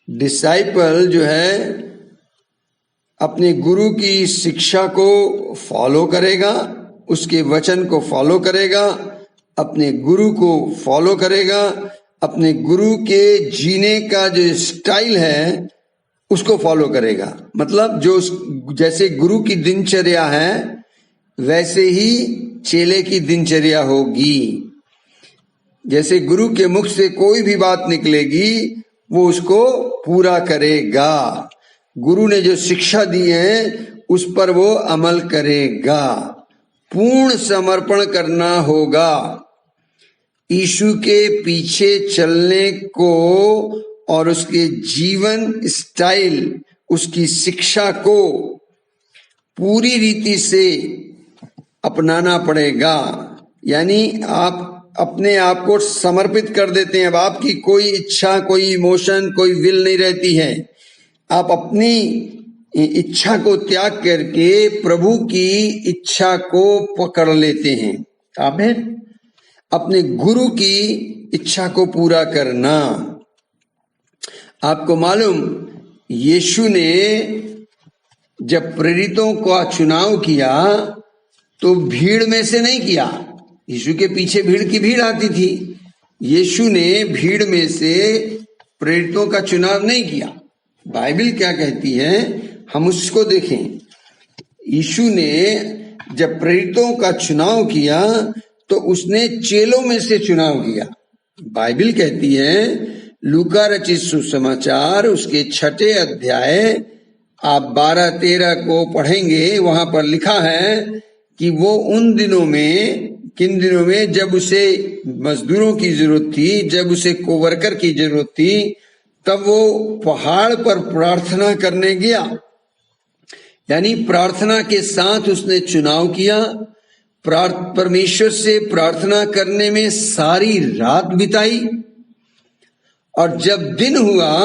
Disciple जो है अपने गुरु की शिक्षा को फॉलो करेगा, उसके वचन को फॉलो करेगा, अपने गुरु को फॉलो करेगा, अपने गुरु के जीने का जो स्टाइल है उसको फॉलो करेगा। मतलब जो जैसे गुरु की दिनचर्या है वैसे ही चेले की दिनचर्या होगी। जैसे गुरु के मुख से कोई भी बात निकलेगी वो उसको पूरा करेगा। गुरु ने जो शिक्षा दी है उस पर वो अमल करेगा। पूर्ण समर्पण करना होगा। यीशु के पीछे चलने को और उसके जीवन स्टाइल, उसकी शिक्षा को पूरी रीति से अपनाना पड़ेगा। यानी आप अपने आप को समर्पित कर देते हैं। अब आपकी कोई इच्छा, कोई इमोशन, कोई विल नहीं रहती है। आप अपनी इच्छा को त्याग करके प्रभु की इच्छा को पकड़ लेते हैं। आमीन। अपने गुरु की इच्छा को पूरा करना। आपको मालूम, यीशु ने जब प्रेरितों का चुनाव किया तो भीड़ में से नहीं किया। यीशु के पीछे भीड़ की भीड़ आती थी। यीशु ने भीड़ में से प्रेरितों का चुनाव नहीं किया। बाइबल क्या कहती है हम उसको देखें। यीशु ने जब प्रेरितों का चुनाव किया तो उसने चेलों में से चुनाव किया। बाइबल कहती है लूका रचित सुसमाचार उसके 6 अध्याय आप 12-13 को पढ़ेंगे। वहां पर लिखा है कि वो उन दिनों में, किन दिनों में, जब उसे मजदूरों की जरूरत थी, जब उसे कोवर्कर की जरूरत थी, तब वो पहाड़ पर प्रार्थना करने गया। यानी प्रार्थना के साथ उसने चुनाव किया। परमेश्वर से प्रार्थना करने में सारी रात बिताई और जब दिन हुआ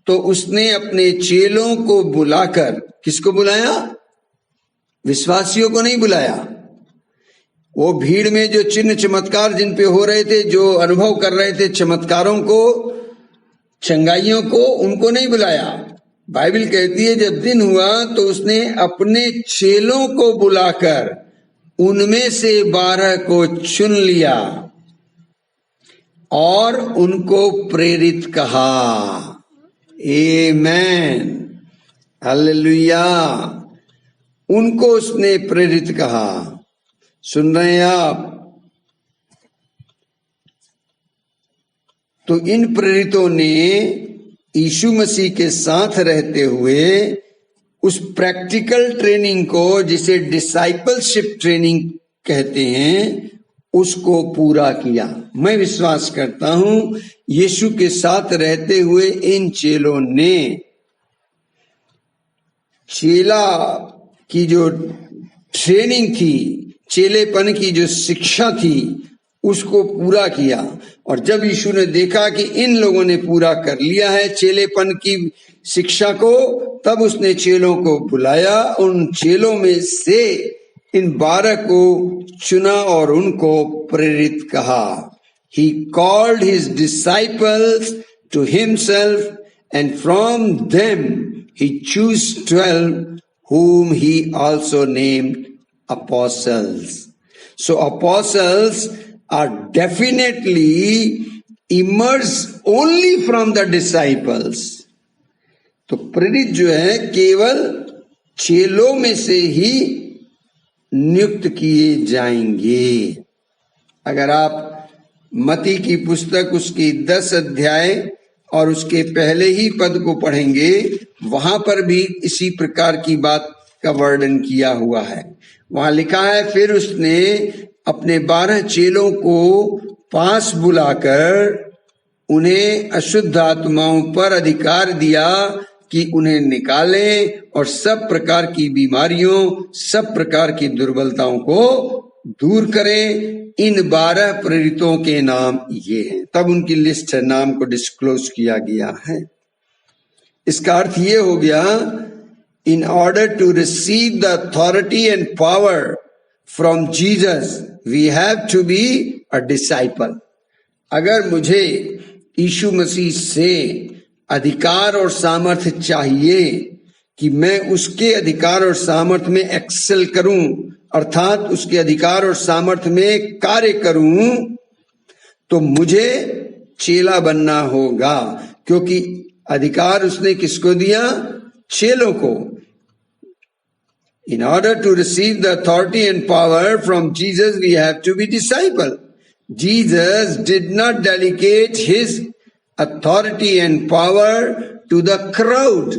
तो उसने अपने चेलों को बुलाकर, किसको बुलाया? विश्वासियों को नहीं बुलाया। वो भीड़ में जो चिन्ह चमत्कार जिन पे हो रहे थे, जो अनुभव कर रहे थे चमत्कारों को, चंगाइयों को, उनको नहीं बुलाया। बाइबल कहती है जब दिन हुआ तो उसने अपने चेलों को बुलाकर उनमें से 12 को चुन लिया और उनको प्रेरित कहा। आमीन, हालेलुया। उनको उसने प्रेरित कहा। सुन रहे हैं आप? तो इन प्रेरितों ने यीशु मसीह के साथ रहते हुए उस प्रैक्टिकल ट्रेनिंग को, जिसे डिसाइपलशिप ट्रेनिंग कहते हैं, उसको पूरा किया। मैं विश्वास करता हूं यीशु के साथ रहते हुए इन चेलों ने चेला की जो ट्रेनिंग थी, चेलेपन की जो शिक्षा थी, उसको पूरा किया। और जब यीशु ने देखा कि इन लोगों ने पूरा कर लिया है चेलेपन की शिक्षा को, तब उसने चेलों को बुलाया। उन चेलों में से इन 12 को चुना और उनको प्रेरित कहा। He called his disciples to himself and from them he chose 12 whom he also named apostles. So apostles are definitely emerged only from the disciples. तो प्रेरित जो है केवल चेलों में से ही नियुक्त किए जाएंगे। अगर आप मती की पुस्तक उसकी 10 अध्याय और उसके पहले ही पद को पढ़ेंगे, वहां पर भी इसी प्रकार की बात का वर्णन किया हुआ है। वहां लिखा है फिर उसने अपने 12 चेलों को पास बुलाकर उन्हें अशुद्ध आत्माओं पर अधिकार दिया कि उन्हें निकालें और सब प्रकार की बीमारियों, सब प्रकार की दुर्बलताओं को दूर करें। इन 12 प्रेरितों के नाम ये हैं। तब उनकी लिस्ट है, नाम को डिस्क्लोज किया गया है। इसका अर्थ ये हो गया, in order to receive the authority and power from Jesus we have to be a disciple. अगर मुझे यीशु मसीह से अधिकार और सामर्थ्य चाहिए कि मैं उसके अधिकार और सामर्थ्य में एक्सेल करूं, अर्थात उसके अधिकार और सामर्थ्य में कार्य करूं, तो मुझे चेला बनना होगा, क्योंकि अधिकार उसने किसको दिया? चेलों को। In order to receive the authority and power from Jesus, we have to be disciple. Jesus did not delegate his authority and power to the crowd.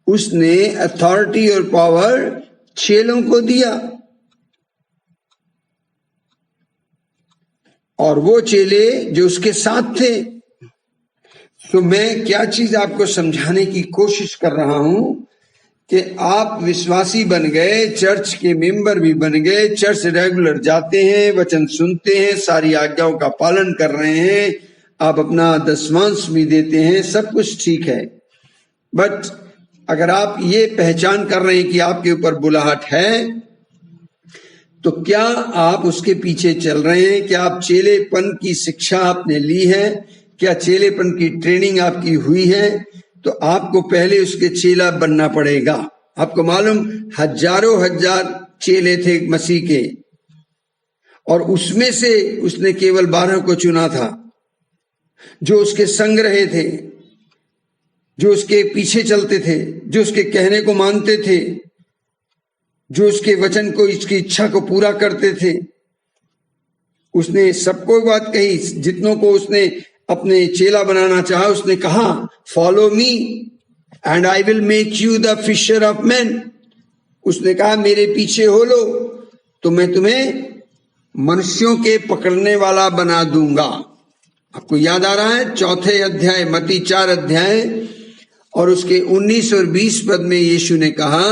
उसने अथॉरिटी और पावर चेलों को दिया, और वो चेले जो उसके साथ थे। तो मैं क्या चीज आपको समझाने की कोशिश कर रहा हूं कि आप विश्वासी बन गए, चर्च के मेंबर भी बन गए, चर्च रेगुलर जाते हैं, वचन सुनते हैं, सारी आज्ञाओं का पालन कर रहे हैं, आप अपना दशमांश भी देते हैं, सब कुछ ठीक है। बट अगर आप ये पहचान कर रहे हैं कि आपके ऊपर बुलाहट है, तो क्या आप उसके पीछे चल रहे हैं? क्या आप चेलेपन की शिक्षा आपने ली है? क्या चेलेपन की ट्रेनिंग आपकी हुई है? तो आपको पहले उसके चेला बनना पड़ेगा। आपको मालूम, हजारों हजार चेले थे मसीह के, और उसमें से उसने केवल 12 को चुना था, जो उसके संग रहे थे, जो उसके पीछे चलते थे, जो उसके कहने को मानते थे, जो उसके वचन को, इसकी इच्छा को पूरा करते थे। उसने सबको बात कही, जितनों को उसने अपने चेला बनाना चाहा, उसने कहा follow me and I will make you the fisher of man. उसने कहा मेरे पीछे हो लो तो मैं तुम्हें मनुष्यों के पकड़ने वाला बना दूंगा। आपको याद आ रहा है 4 अध्याय, मत्ती 4 अध्याय और उसके 19 और 20 पद में यीशु ने कहा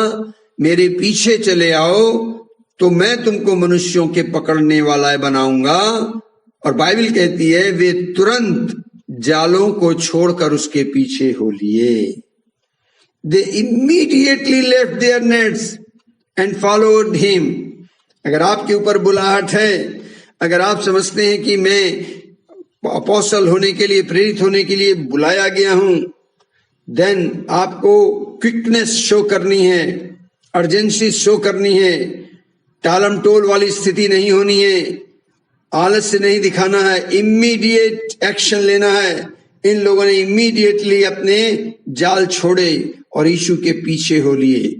मेरे पीछे चले आओ तो मैं तुमको मनुष्यों के पकड़ने वाला बनाऊंगा। और बाइबल कहती है वे तुरंत जालों को छोड़कर उसके पीछे हो लिए। They immediately left their nets and followed him. अगर आपके ऊपर बुलाहट है, अगर आप समझते हैं कि मैं अपोस्टल होने के लिए, प्रेरित होने के लिए बुलाया गया हूं, देन आपको क्विकनेस शो करनी है, अर्जेंसी शो करनी है, टालम टोल वाली स्थिति नहीं होनी है, आलस्य नहीं दिखाना है, इमीडिएट एक्शन लेना है। इन लोगों ने इमीडिएटली अपने जाल छोड़े और यीशु के पीछे हो लिए।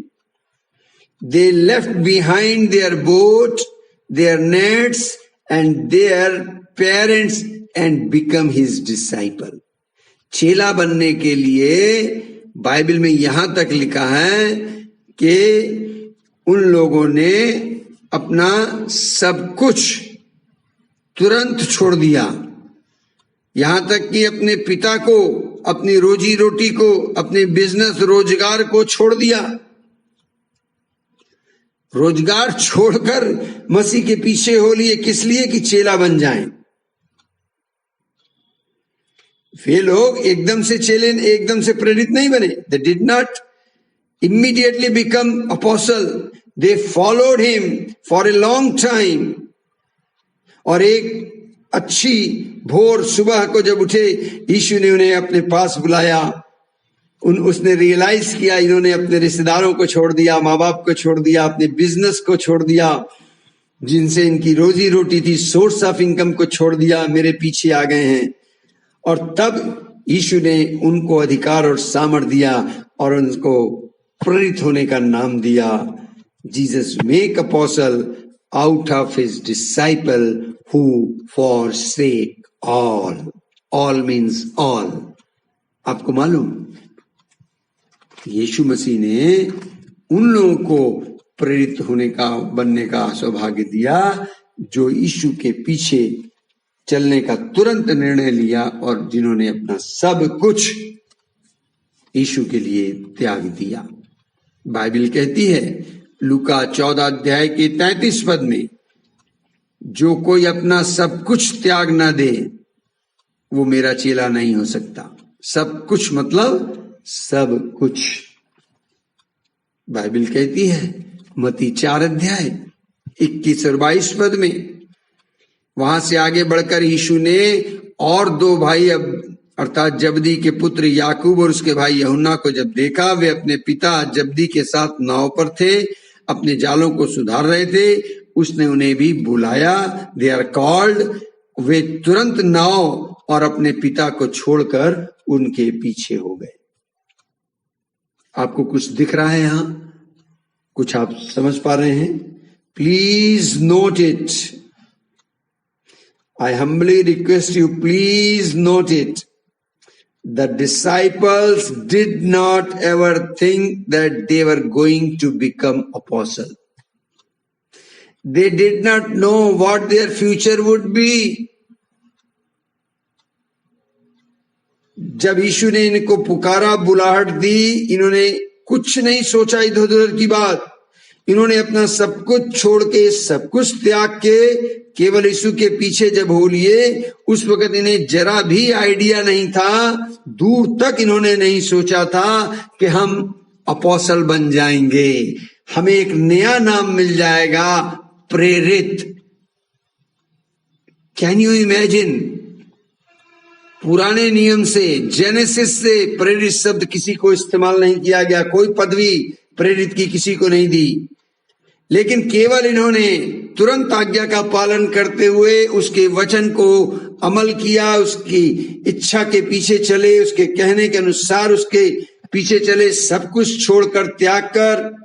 They left behind their boat, their nets and their parents and become his disciple. चेला बनने के लिए बाइबल में यहां तक लिखा है कि उन लोगों ने अपना सब कुछ तुरंत छोड़ दिया, यहां तक कि अपने पिता को, अपनी रोजी रोटी को, अपने बिजनेस रोजगार को छोड़ दिया। रोजगार छोड़कर मसीह के पीछे हो लिए, किस लिए? कि चेला बन जाएं। वे लोग एकदम से चेले, एकदम से प्रेरित नहीं बने। They did not immediately become apostle. They followed him for a long time. और एक अच्छी भोर सुबह को जब उठे, यीशु ने उन्हें अपने पास बुलाया। उसने रियलाइज किया इन्होंने अपने रिश्तेदारों को छोड़ दिया, माँ बाप को छोड़ दिया, अपने बिजनेस को छोड़ दिया, जिनसे इनकी रोजी रोटी थी, सोर्स ऑफ इनकम को छोड़ दिया, मेरे पीछे आ गए हैं। और तब यीशु ने उनको अधिकार और सामर्थ्य दिया और उनको प्रेरित होने का नाम दिया। Jesus make apostle out of his disciple who forsake all. All means all. आपको मालूम, यीशु मसीह ने उन लोगों को प्रेरित होने का, बनने का सौभाग्य दिया जो यीशु के पीछे चलने का तुरंत निर्णय लिया और जिन्होंने अपना सब कुछ यीशु के लिए त्याग दिया। बाइबल कहती है लूका 14 अध्याय के 33 पद में, जो कोई अपना सब कुछ त्याग ना दे वो मेरा चेला नहीं हो सकता। सब कुछ मतलब सब कुछ। बाइबल कहती है मत्ती 4 अध्याय 21 और 22 पद में, वहां से आगे बढ़कर यीशु ने और 2 भाई अब अर्थात जब्दी के पुत्र याकूब और उसके भाई यूहन्ना को जब देखा, वे अपने पिता जब्दी के साथ नाव पर थे, अपने जालों को सुधार रहे थे, उसने उन्हें भी बुलाया। They are called. वे तुरंत नाव और अपने पिता को छोड़कर उनके पीछे हो गए। आपको कुछ दिख रहा है यहां? कुछ आप समझ पा रहे हैं? Please note it. I humbly request you, please note it. The disciples did not ever think that they were going to become apostle. They did not know what their future would be. जब यीशु ने इनको पुकारा, बुलाहट दी, इन्होंने कुछ नहीं सोचा इधर उधर की बात। इन्होंने अपना सब कुछ छोड़ के, सब कुछ त्याग के केवल यीशु के पीछे जब हो लिए, उस वक्त इन्हें जरा भी आइडिया नहीं था, दूर तक इन्होंने नहीं सोचा था कि हम अपोस्टल बन जाएंगे, हमें एक नया नाम मिल जाएगा, प्रेरित। Can you imagine? पुराने नियम से, जेनेसिस से प्रेरित शब्द किसी को इस्तेमाल नहीं किया गया, कोई पदवी प्रेरित की किसी को नहीं दी, लेकिन केवल इन्होंने तुरंत आज्ञा का पालन करते हुए उसके वचन को अमल किया, उसकी इच्छा के पीछे चले, उसके कहने के अनुसार उसके पीछे चले, सब कुछ छोड़कर, त्याग कर।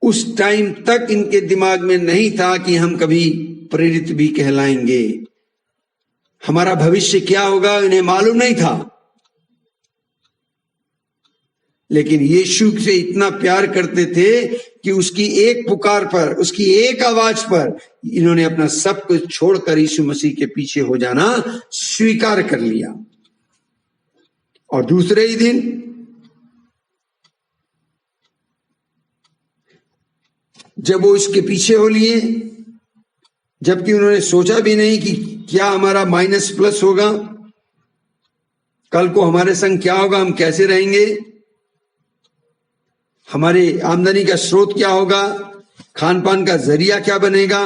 उस टाइम तक इनके दिमाग में नहीं था कि हम कभी प्रेरित भी कहलाएंगे, हमारा भविष्य क्या होगा, इन्हें मालूम नहीं था। लेकिन यीशु से इतना प्यार करते थे कि उसकी एक पुकार पर, उसकी एक आवाज पर इन्होंने अपना सब कुछ छोड़कर यीशु मसीह के पीछे हो जाना स्वीकार कर लिया। और दूसरे ही दिन जब वो इसके पीछे हो लिए, जबकि उन्होंने सोचा भी नहीं कि क्या हमारा माइनस प्लस होगा, कल को हमारे संग क्या होगा, हम कैसे रहेंगे, हमारे आमदनी का स्रोत क्या होगा, खान पान का जरिया क्या बनेगा।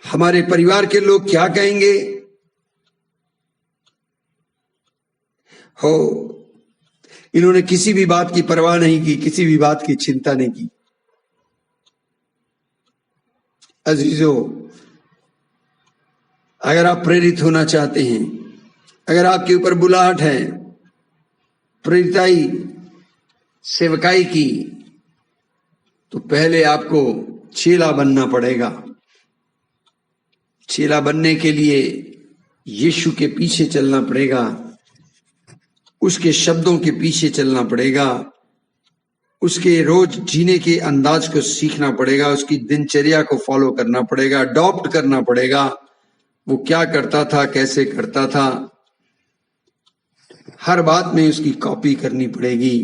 हमारे परिवार के लोग क्या कहेंगे। हो, इन्होंने किसी भी बात की परवाह नहीं की, किसी भी बात की चिंता नहीं की। अजीजों, अगर आप प्रेरित होना चाहते हैं, अगर आपके ऊपर बुलाहट है प्रेरिताई सेवकाई की, तो पहले आपको चेला बनना पड़ेगा। चेला बनने के लिए यीशु के पीछे चलना पड़ेगा, उसके शब्दों के पीछे चलना पड़ेगा, उसके रोज जीने के अंदाज को सीखना पड़ेगा, उसकी दिनचर्या को फॉलो करना पड़ेगा, अडॉप्ट करना पड़ेगा। वो क्या करता था, कैसे करता था, हर बात में उसकी कॉपी करनी पड़ेगी,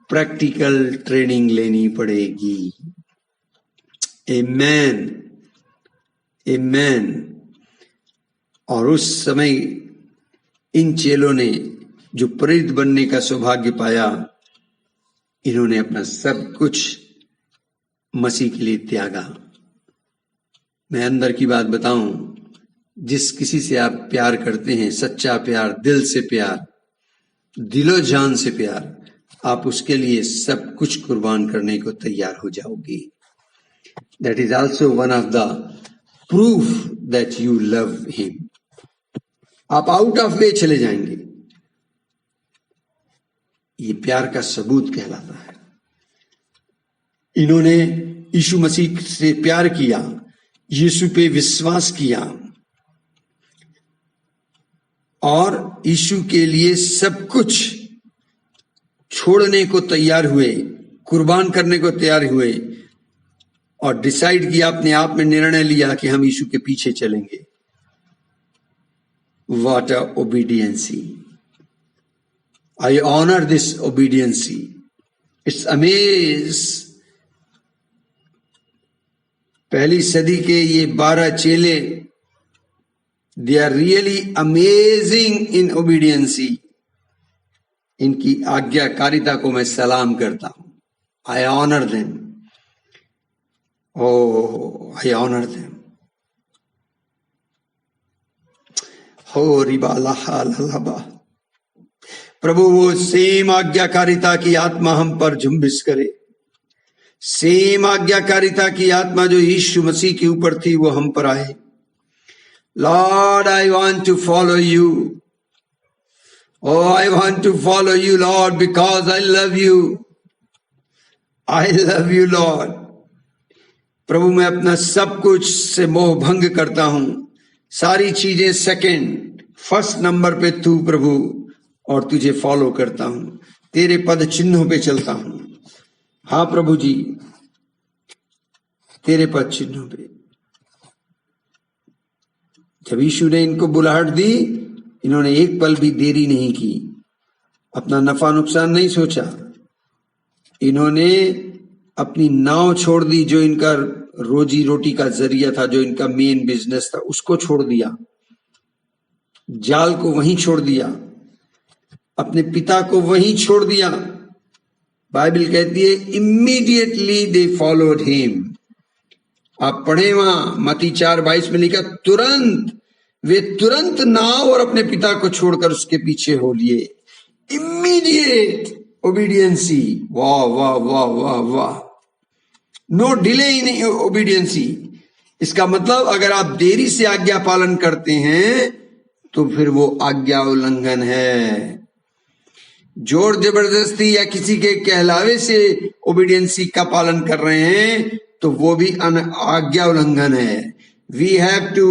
प्रैक्टिकल ट्रेनिंग लेनी पड़ेगी। आमेन, आमेन। और उस समय इन चेलों ने जो प्रेरित बनने का सौभाग्य पाया, इन्होंने अपना सब कुछ मसीह के लिए त्यागा। मैं अंदर की बात बताऊं, जिस किसी से आप प्यार करते हैं, सच्चा प्यार, दिल से प्यार, दिलो जान से प्यार, आप उसके लिए सब कुछ कुर्बान करने को तैयार हो जाओगे। That is also one of the proof that you love him. आप आउट ऑफ वे चले जाएंगे, ये प्यार का सबूत कहलाता है। इन्होंने यीशु मसीह से प्यार किया, यीशु पे विश्वास किया और यीशु के लिए सब कुछ छोड़ने को तैयार हुए, कुर्बान करने को तैयार हुए और डिसाइड किया, अपने आप में निर्णय लिया कि हम यीशु के पीछे चलेंगे। What a obediency! I honor this obedience. It's amazing. पहली सदी के ये 12 चेले, they are really amazing in obedience. इनकी आज्ञाकारिता को मैं सलाम करता हूं। I honor them. Oh, I honor them. हो रिबाला हालबा। प्रभु वो सेम आज्ञाकारिता की आत्मा हम पर जुम्बिश करे, सेम आज्ञाकारिता की आत्मा जो यीशु मसीह के ऊपर थी वो हम पर आए। Lord I want to follow you, oh I want to follow you Lord because I love you, I love you Lord। प्रभु मैं अपना सब कुछ से मोह भंग करता हूं, सारी चीजें सेकंड, फर्स्ट नंबर पे तू प्रभु, और तुझे फॉलो करता हूं, तेरे पद चिन्हों पे चलता हूं। हाँ प्रभु जी, तेरे पद चिन्हों पे। जब यीशु ने इनको बुलाहट दी, इन्होंने एक पल भी देरी नहीं की, अपना नफा नुकसान नहीं सोचा। इन्होंने अपनी नाव छोड़ दी, जो इनका रोजी रोटी का जरिया था, जो इनका मेन बिजनेस था, उसको छोड़ दिया, जाल को वहीं छोड़ दिया, अपने पिता को वहीं छोड़ दिया। बाइबल कहती है इमीडिएटली दे फॉलोड हिम। आप पढ़े वहां मत्ती 4:22 में लिखा, तुरंत वे तुरंत नाव और अपने पिता को छोड़कर उसके पीछे हो लिए। इमीडिएट ओबीडियंसी, वाह वाह वाह वाह वाह, नो डिले इन ओबीडियंसी। इसका मतलब अगर आप देरी से आज्ञा पालन करते हैं तो फिर वो आज्ञा उल्लंघन है। जोर जबरदस्ती या किसी के कहलावे से ओबीडियंसी का पालन कर रहे हैं तो वो भी आज्ञा उल्लंघन है। We have to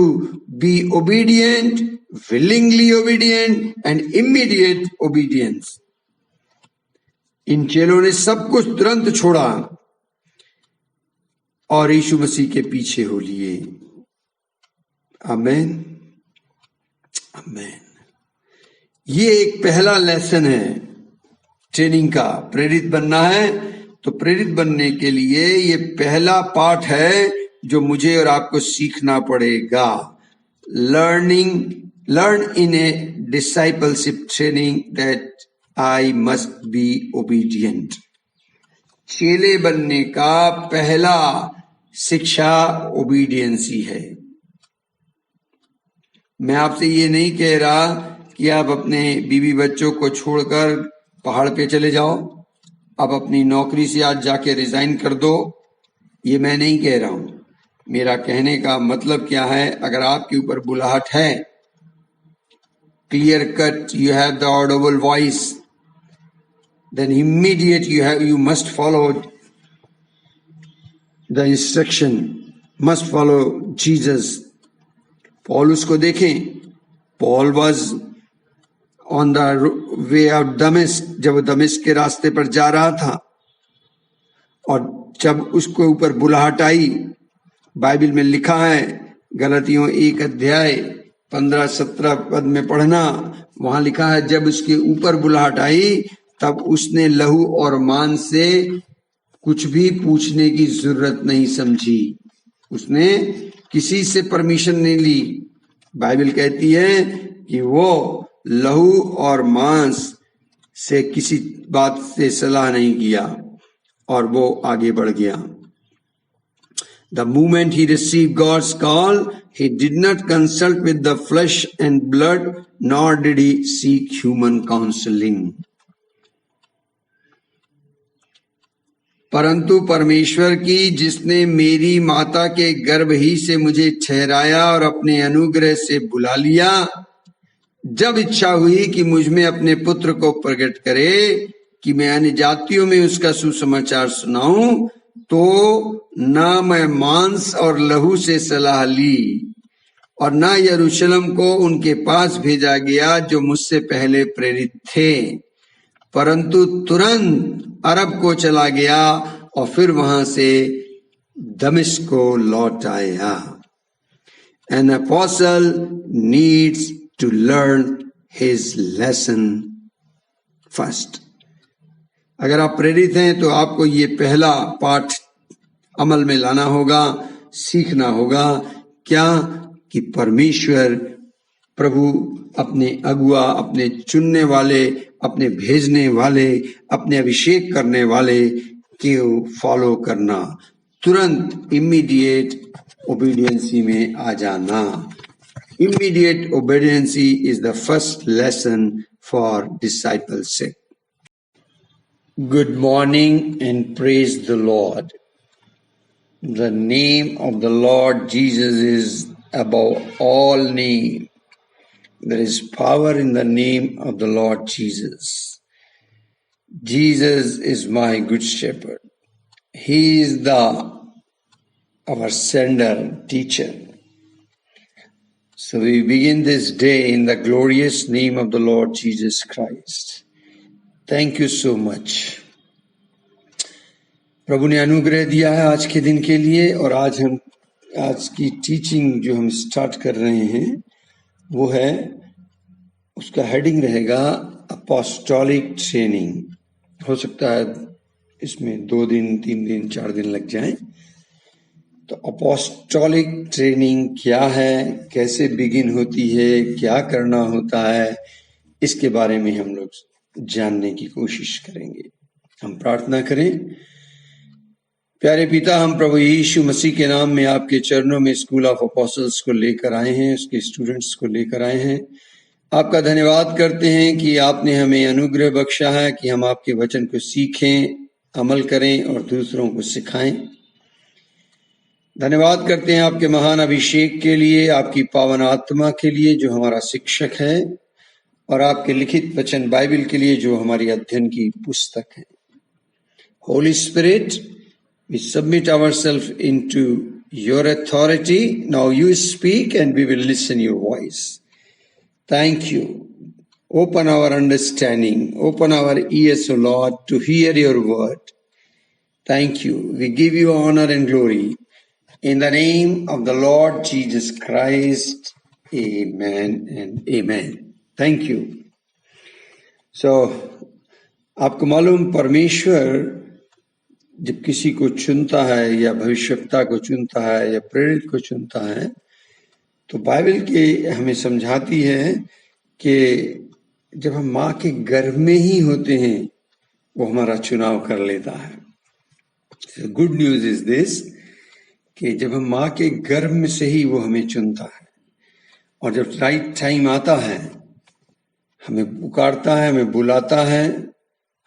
be obedient, willingly obedient and immediate obedience। इन चेलों ने सब कुछ तुरंत छोड़ा और यीशु मसीह के पीछे हो लिए। आमेन आमेन। ये एक पहला लेसन है ट्रेनिंग का। प्रेरित बनना है तो प्रेरित बनने के लिए ये पहला पाठ है जो मुझे और आपको सीखना पड़ेगा। Learn in A discipleship training that I must be obedient. चेले बनने का पहला शिक्षा ओबीडियंसी है। मैं आपसे ये नहीं कह रहा कि आप अपने बीवी बच्चों को छोड़कर पहाड़ पे चले जाओ, आप अपनी नौकरी से आज जाके रिजाइन कर दो, ये मैं नहीं कह रहा हूं। मेरा कहने का मतलब क्या है, अगर आपके ऊपर बुलाहट है, clear cut, you have the audible voice, then immediate you must follow the instruction, must follow Jesus. पौलुस को देखें, Paul was on the way of दमिश्क, जब दमिश्क के रास्ते पर जा रहा था और जब उसके ऊपर बुलाहट आई, बाइबल में लिखा है गलतियों 1 अध्याय 15-17 पद में पढ़ना, वहां लिखा है जब उसके ऊपर बुलाहट आई तब उसने लहू और मांस से कुछ भी पूछने की जरूरत नहीं समझी, उसने किसी से परमिशन नहीं ली। बाइबल कहती है कि वो लहू और मांस से किसी बात से सलाह नहीं किया और वो आगे बढ़ गया। The moment he received God's call, he did not consult with the flesh and blood, nor did he seek human counseling। परंतु परमेश्वर की, जिसने मेरी माता के गर्भ ही से मुझे ठहराया और अपने अनुग्रह से बुला लिया, जब इच्छा हुई कि मुझ में अपने पुत्र को प्रकट करे कि मैं अन्य जातियों में उसका सुसमाचार सुनाऊं, तो ना मैं मांस और लहू से सलाह ली और ना यरूशलेम को उनके पास भेजा गया जो मुझसे पहले प्रेरित थे, परंतु तुरंत अरब को चला गया और फिर वहां से दमिश्क को लौट आया। An apostle needs to learn his lesson first। अगर आप प्रेरित हैं तो आपको ये पहला पाठ अमल में लाना होगा, सीखना होगा। क्या कि परमेश्वर प्रभु अपने अगुआ, अपने चुनने वाले, अपने भेजने वाले, अपने अभिषेक करने वाले के फॉलो करना, तुरंत इमीडिएट ओबीडियंसी में आ जाना। Immediate obedience is the first lesson for discipleship. Good morning and praise the Lord. The name of the Lord Jesus is above all name. There is power in the name of the Lord Jesus. Jesus is my good shepherd. He is our sender, teacher. So we begin this day in the glorious name of the Lord Jesus Christ. Thank you so much. प्रभु ने अनुग्रह दिया है आज के दिन के लिए, और आज की टीचिंग जो हम स्टार्ट कर रहे हैं वो है, उसका हेडिंग रहेगा अपोस्टोलिक ट्रेनिंग। हो सकता है इसमें 2 दिन, 3 दिन, 4 दिन लग जाएं। तो अपोस्टोलिक ट्रेनिंग क्या है, कैसे बिगिन होती है, क्या करना होता है, इसके बारे में हम लोग जानने की कोशिश करेंगे। हम प्रार्थना करें। प्यारे पिता, हम प्रभु यीशु मसीह के नाम में आपके चरणों में स्कूल ऑफ अपोस्टल्स को लेकर आए हैं, उसके स्टूडेंट्स को लेकर आए हैं। आपका धन्यवाद करते हैं कि आपने हमें अनुग्रह बख्शा है कि हम आपके वचन को सीखें, अमल करें और दूसरों को सिखाएं। धन्यवाद करते हैं आपके महान अभिषेक के लिए, आपकी पावन आत्मा के लिए जो हमारा शिक्षक है, और आपके लिखित वचन बाइबल के लिए जो हमारी अध्ययन की पुस्तक है। Holi spirit, we submit ourselves into your authority. Now you speak and we will listen your voice. Thank you. Open our understanding, open our ears, O Lord, to hear your word. Thank you. We give you honor and glory. In the name of the Lord Jesus Christ, amen and amen. Thank you. So, आपको मालूम, परमेश्वर जब किसी को चुनता है या भविष्यवक्ता को चुनता है या प्रेरित को चुनता है, तो बाइबल के हमें समझाती है कि जब हम माँ के गर्भ में ही होते हैं वो हमारा चुनाव कर लेता है। गुड न्यूज इज दिस कि जब हम माँ के गर्भ में से ही वो हमें चुनता है, और जब राइट टाइम आता है हमें पुकारता है, हमें बुलाता है,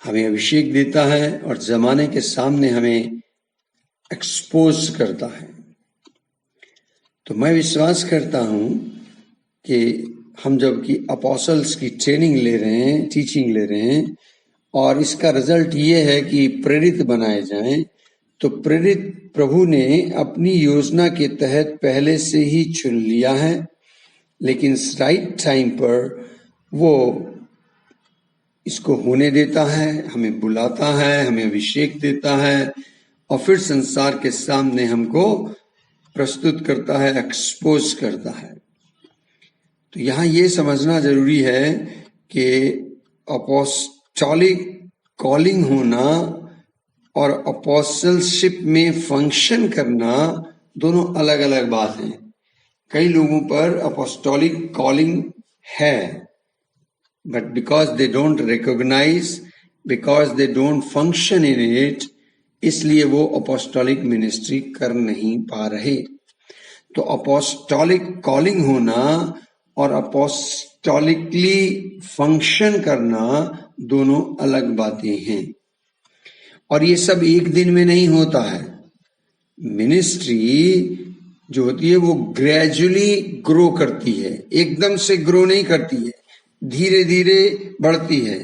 हमें अभिषेक देता है और जमाने के सामने हमें एक्सपोज करता है। तो मैं विश्वास करता हूं कि हम जब की अपोस्टल्स की ट्रेनिंग ले रहे हैं, टीचिंग ले रहे हैं, और इसका रिजल्ट ये है कि प्रेरित बनाए जाएं, तो प्रेरित प्रभु ने अपनी योजना के तहत पहले से ही चुन लिया है, लेकिन राइट टाइम पर वो इसको होने देता है, हमें बुलाता है, हमें अभिषेक देता है, और फिर संसार के सामने हमको प्रस्तुत करता है, एक्सपोज करता है। तो यहाँ ये समझना जरूरी है कि अपोस्टोलिक कॉलिंग होना और अपोस्टलशिप में फंक्शन करना दोनों अलग अलग बात हैं। कई लोगों पर अपोस्टोलिक कॉलिंग है, but because they don't recognize, because they don't function in it, इसलिए वो अपोस्टोलिक मिनिस्ट्री कर नहीं पा रहे। तो अपोस्टोलिक कॉलिंग होना और अपोस्टोलिकली फंक्शन करना दोनों अलग बातें हैं, और ये सब एक दिन में नहीं होता है। मिनिस्ट्री जो होती है वो ग्रेजुअली ग्रो करती है, एकदम से ग्रो नहीं करती है, धीरे धीरे बढ़ती है।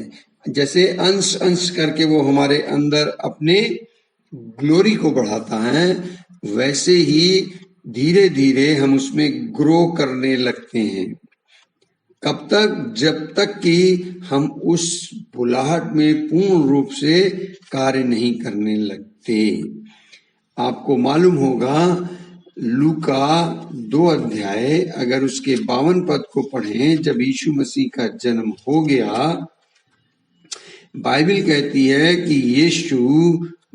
जैसे अंश अंश करके वो हमारे अंदर अपने ग्लोरी को बढ़ाता है, वैसे ही धीरे धीरे हम उसमें ग्रो करने लगते हैं। कब तक? जब तक कि हम उस बुलाहट में पूर्ण रूप से कार्य नहीं करने लगते। आपको मालूम होगा लूका 2 अध्याय, अगर उसके 52 पद को पढ़ें, जब यीशु मसीह का जन्म हो गया, बाइबल कहती है कि यीशु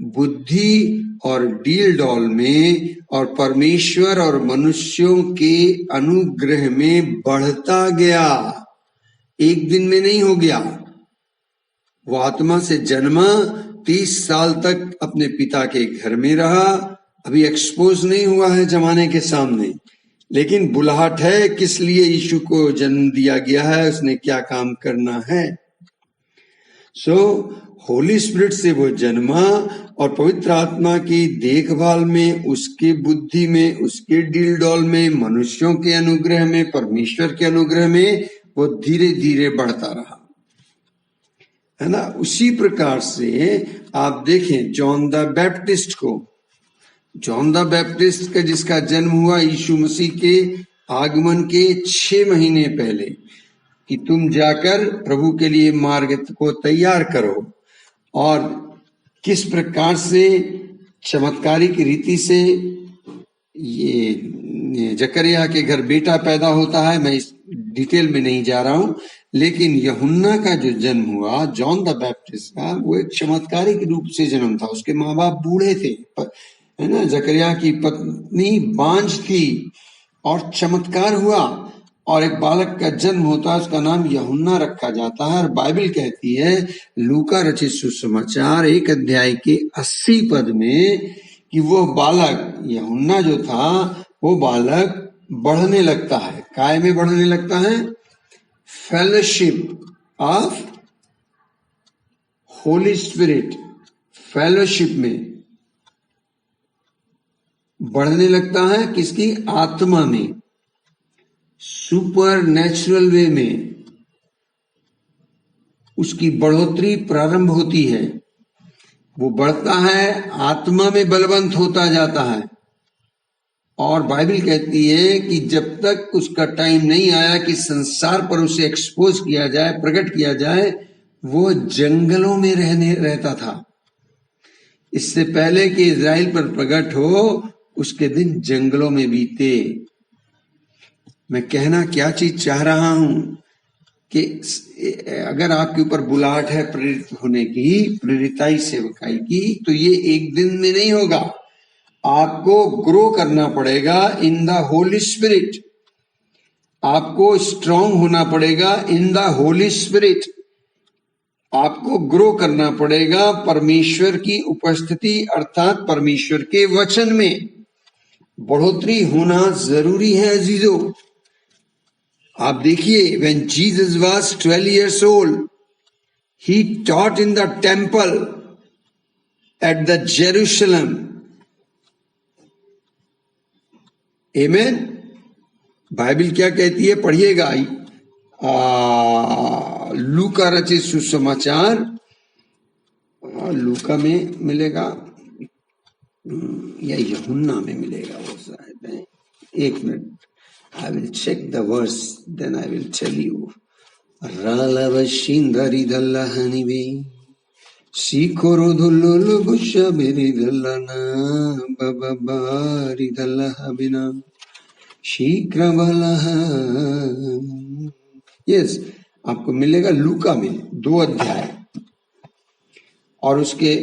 बुद्धि और डील डॉल में और परमेश्वर और मनुष्यों के अनुग्रह में बढ़ता गया। एक दिन में नहीं हो गया। वो आत्मा से जन्मा, 30 साल तक अपने पिता के घर में रहा, अभी एक्सपोज नहीं हुआ है जमाने के सामने, लेकिन बुलाहट है किस लिए यीशु को जन्म दिया गया है, उसने क्या काम करना है। सो होली स्पिरिट से वो जन्मा और पवित्र आत्मा की देखभाल में, उसकी बुद्धि में, उसके डील डॉल में, मनुष्यों के अनुग्रह में, परमेश्वर के अनुग्रह में वो धीरे धीरे बढ़ता रहा, है ना। उसी प्रकार से आप देखें जॉन द बैप्टिस्ट को, जॉन द बैप्टिस्ट का जिसका जन्म हुआ यीशु मसीह के आगमन के 6 महीने पहले, कि तुम जाकर प्रभु के लिए मार्ग को तैयार करो, और किस प्रकार से चमत्कारिक रीति से ये जकरिया के घर बेटा पैदा होता है, मैं इस डिटेल में नहीं जा रहा हूं, लेकिन यूहन्ना का जो जन्म हुआ जॉन द बैप्टिस्ट का, वो एक चमत्कारिक रूप से जन्म था। उसके माँ बाप बूढ़े थे, है ना, जकरिया की पत्नी बांझ थी, और चमत्कार हुआ और एक बालक का जन्म होता है, उसका नाम यूहन्ना रखा जाता है। और बाइबल कहती है लूका रचित सुसमाचार 1 अध्याय के 80 पद में कि वो बालक यूहन्ना जो था, वो बालक बढ़ने लगता है। काय में बढ़ने लगता है? Fellowship of Holi spirit, fellowship में बढ़ने लगता है। किसकी? आत्मा में, सुपर नेचुरल वे में उसकी बढ़ोतरी प्रारंभ होती है। वो बढ़ता है, आत्मा में बलवंत होता जाता है। और बाइबल कहती है कि जब तक उसका टाइम नहीं आया कि संसार पर उसे एक्सपोज किया जाए, प्रकट किया जाए, वो जंगलों में रहता था। इससे पहले कि इज़राइल पर प्रकट हो, उसके दिन जंगलों में बीते। मैं कहना क्या चीज चाह रहा हूं कि अगर आपके ऊपर बुलाहट है प्रेरित होने की, प्रेरिताई सेवकाई की, तो ये एक दिन में नहीं होगा। आपको ग्रो करना पड़ेगा इन द होली स्पिरिट, आपको स्ट्रांग होना पड़ेगा इन द होली स्पिरिट, आपको ग्रो करना पड़ेगा परमेश्वर की उपस्थिति अर्थात परमेश्वर के वचन में। बढ़ोतरी होना जरूरी है अजीजों। आप देखिए, when Jesus was 12 years old, he taught in the temple at the Jerusalem. Amen. Bible क्या कहती है? पढ़िएगा, लूका रचित सुसमाचार, लूका में मिलेगा या यूहन्ना में मिलेगा, वो शायद है। एक minute, I will check the verse, then I will tell you. Ralavashindari dallahanive Sikorodululu bushabiri dallana bababari dallahabina Shikrabalaha। Yes, आपको मिलेगा लूका में 2 अध्याय, और उसके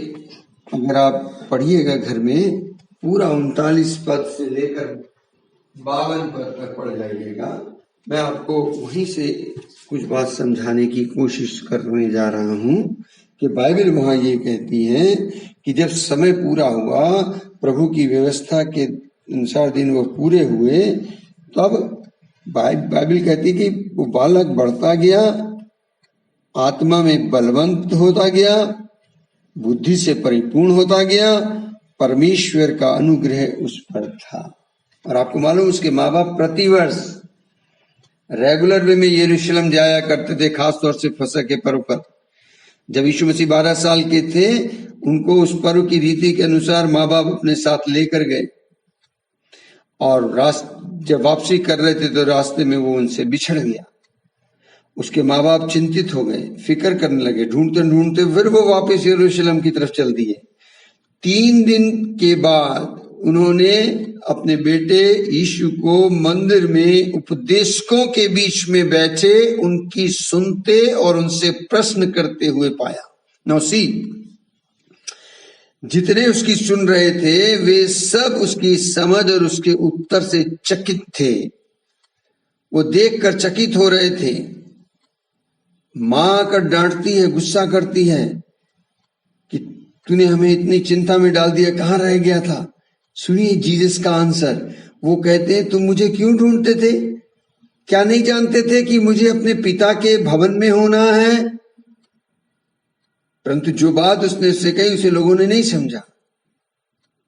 अगर आप पढ़िएगा घर में पूरा 39 पद से लेकर 52 पद तक पढ़ जाइएगा। मैं आपको वहीं से कुछ बात समझाने की कोशिश करने जा रहा हूं कि बाइबल वहां ये कहती है कि जब समय पूरा हुआ, प्रभु की व्यवस्था के अनुसार दिन वो पूरे हुए, तब बाइबल कहती कि वो बालक बढ़ता गया, आत्मा में बलवंत होता गया, बुद्धि से परिपूर्ण होता गया, परमेश्वर का अनुग्रह उस पर था। और आपको मालूम, उसके माँ बाप प्रतिवर्ष रेगुलर वे में यरूशलेम जाया करते थे, खासतौर से फसह के पर्व पर। जब यीशु मसीह 12 साल के थे, उनको उस पर्व की रीति के अनुसार माँ बाप अपने साथ लेकर गए, और जब वापसी कर रहे थे तो रास्ते में वो उनसे बिछड़ गया। उसके माँ बाप चिंतित हो गए, फिक्र करने लगे, ढूंढते ढूंढते फिर वो वापस यरूशलेम की तरफ चल दिए। 3 दिन के बाद उन्होंने अपने बेटे यीशु को मंदिर में उपदेशकों के बीच में बैठे उनकी सुनते और उनसे प्रश्न करते हुए पाया। नाउ सी, जितने उसकी सुन रहे थे वे सब उसकी समझ और उसके उत्तर से चकित थे। वो देखकर चकित हो रहे थे। मां आकर डांटती है, गुस्सा करती है कि तूने हमें इतनी चिंता में डाल दिया, कहां रह गया था। सुनिए जीसस का आंसर, वो कहते हैं तुम मुझे क्यों ढूंढते थे? क्या नहीं जानते थे कि मुझे अपने पिता के भवन में होना है? परंतु जो बात उसने उससे कही उसे लोगों ने नहीं समझा।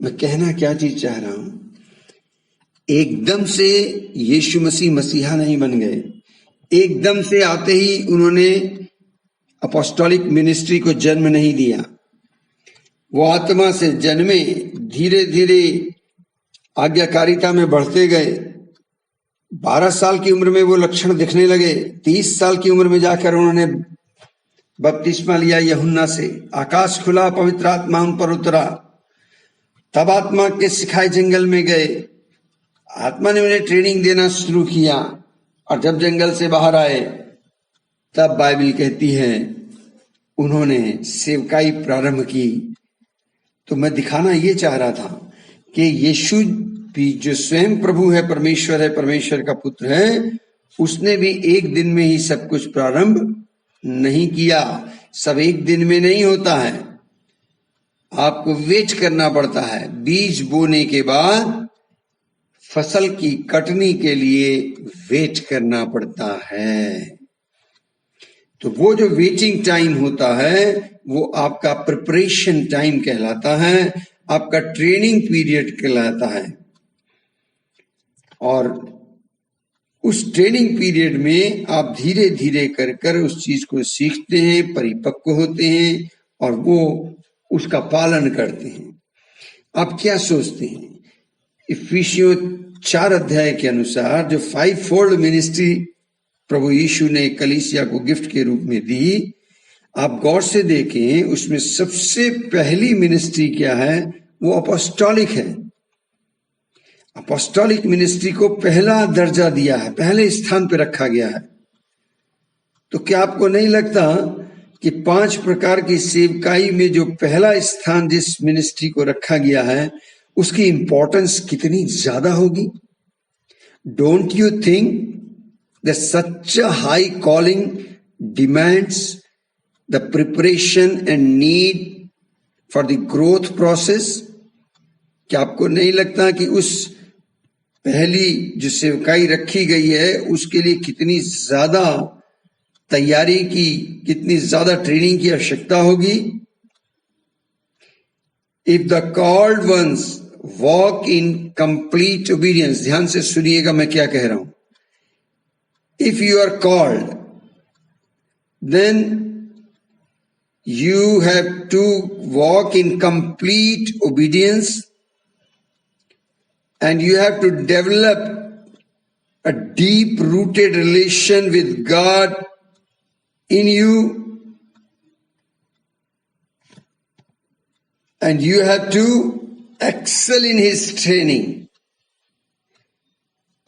मैं कहना क्या चीज चाह रहा हूं, एकदम से यीशु मसीह मसीहा नहीं बन गए। एकदम से आते ही उन्होंने अपोस्टोलिक मिनिस्ट्री को जन्म नहीं दिया। वो आत्मा से जन्मे, धीरे धीरे आज्ञाकारिता में बढ़ते गए। 12 साल की उम्र में वो लक्षण दिखने लगे। 30 साल की उम्र में जाकर उन्होंने बपतिस्मा लिया यूहन्ना से। आकाश खुला, पवित्र आत्मा उन पर उतरा। तब आत्मा के सिखाए जंगल में गए। आत्मा ने उन्हें ट्रेनिंग देना शुरू किया और जब जंगल से बाहर आए तब बाइबल कहती है उन्होंने सेवकाई प्रारंभ की। तो मैं दिखाना ये चाह रहा था कि यीशु भी जो स्वयं प्रभु है, परमेश्वर का पुत्र है, उसने भी एक दिन में ही सब कुछ प्रारंभ नहीं किया। सब एक दिन में नहीं होता है, आपको वेट करना पड़ता है। बीज बोने के बाद फसल की कटनी के लिए वेट करना पड़ता है। तो वो जो वेटिंग टाइम होता है वो आपका प्रिपरेशन टाइम कहलाता है, आपका ट्रेनिंग पीरियड कहलाता है। और उस ट्रेनिंग पीरियड में आप धीरे धीरे कर कर उस चीज को सीखते हैं, परिपक्व होते हैं और वो उसका पालन करते हैं। आप क्या सोचते हैं? इफिसियों 4 अध्याय के अनुसार जो 5 फोल्ड मिनिस्ट्री प्रभु यीशु ने कलीसिया को गिफ्ट के रूप में दी, आप गौर से देखें उसमें सबसे पहली मिनिस्ट्री क्या है? वो अपोस्टोलिक है। अपोस्टोलिक मिनिस्ट्री को पहला दर्जा दिया है, पहले स्थान पर रखा गया है। तो क्या आपको नहीं लगता कि 5 प्रकार की सेवकाई में जो पहला स्थान जिस मिनिस्ट्री को रखा गया है उसकी इंपॉर्टेंस कितनी ज्यादा होगी? Don't you think that such a high calling demands the preparation and need for the growth process? क्या आपको नहीं लगता कि उस पहली जो सेवकाई रखी गई है उसके लिए कितनी ज्यादा तैयारी की, कितनी ज्यादा ट्रेनिंग की आवश्यकता होगी? If the called once walk in complete obedience, ध्यान से सुनिएगा मैं क्या कह रहा हूं। If you are called then you have to walk in complete obedience and you have to develop a deep rooted relation with God in you and you have to excel in his training.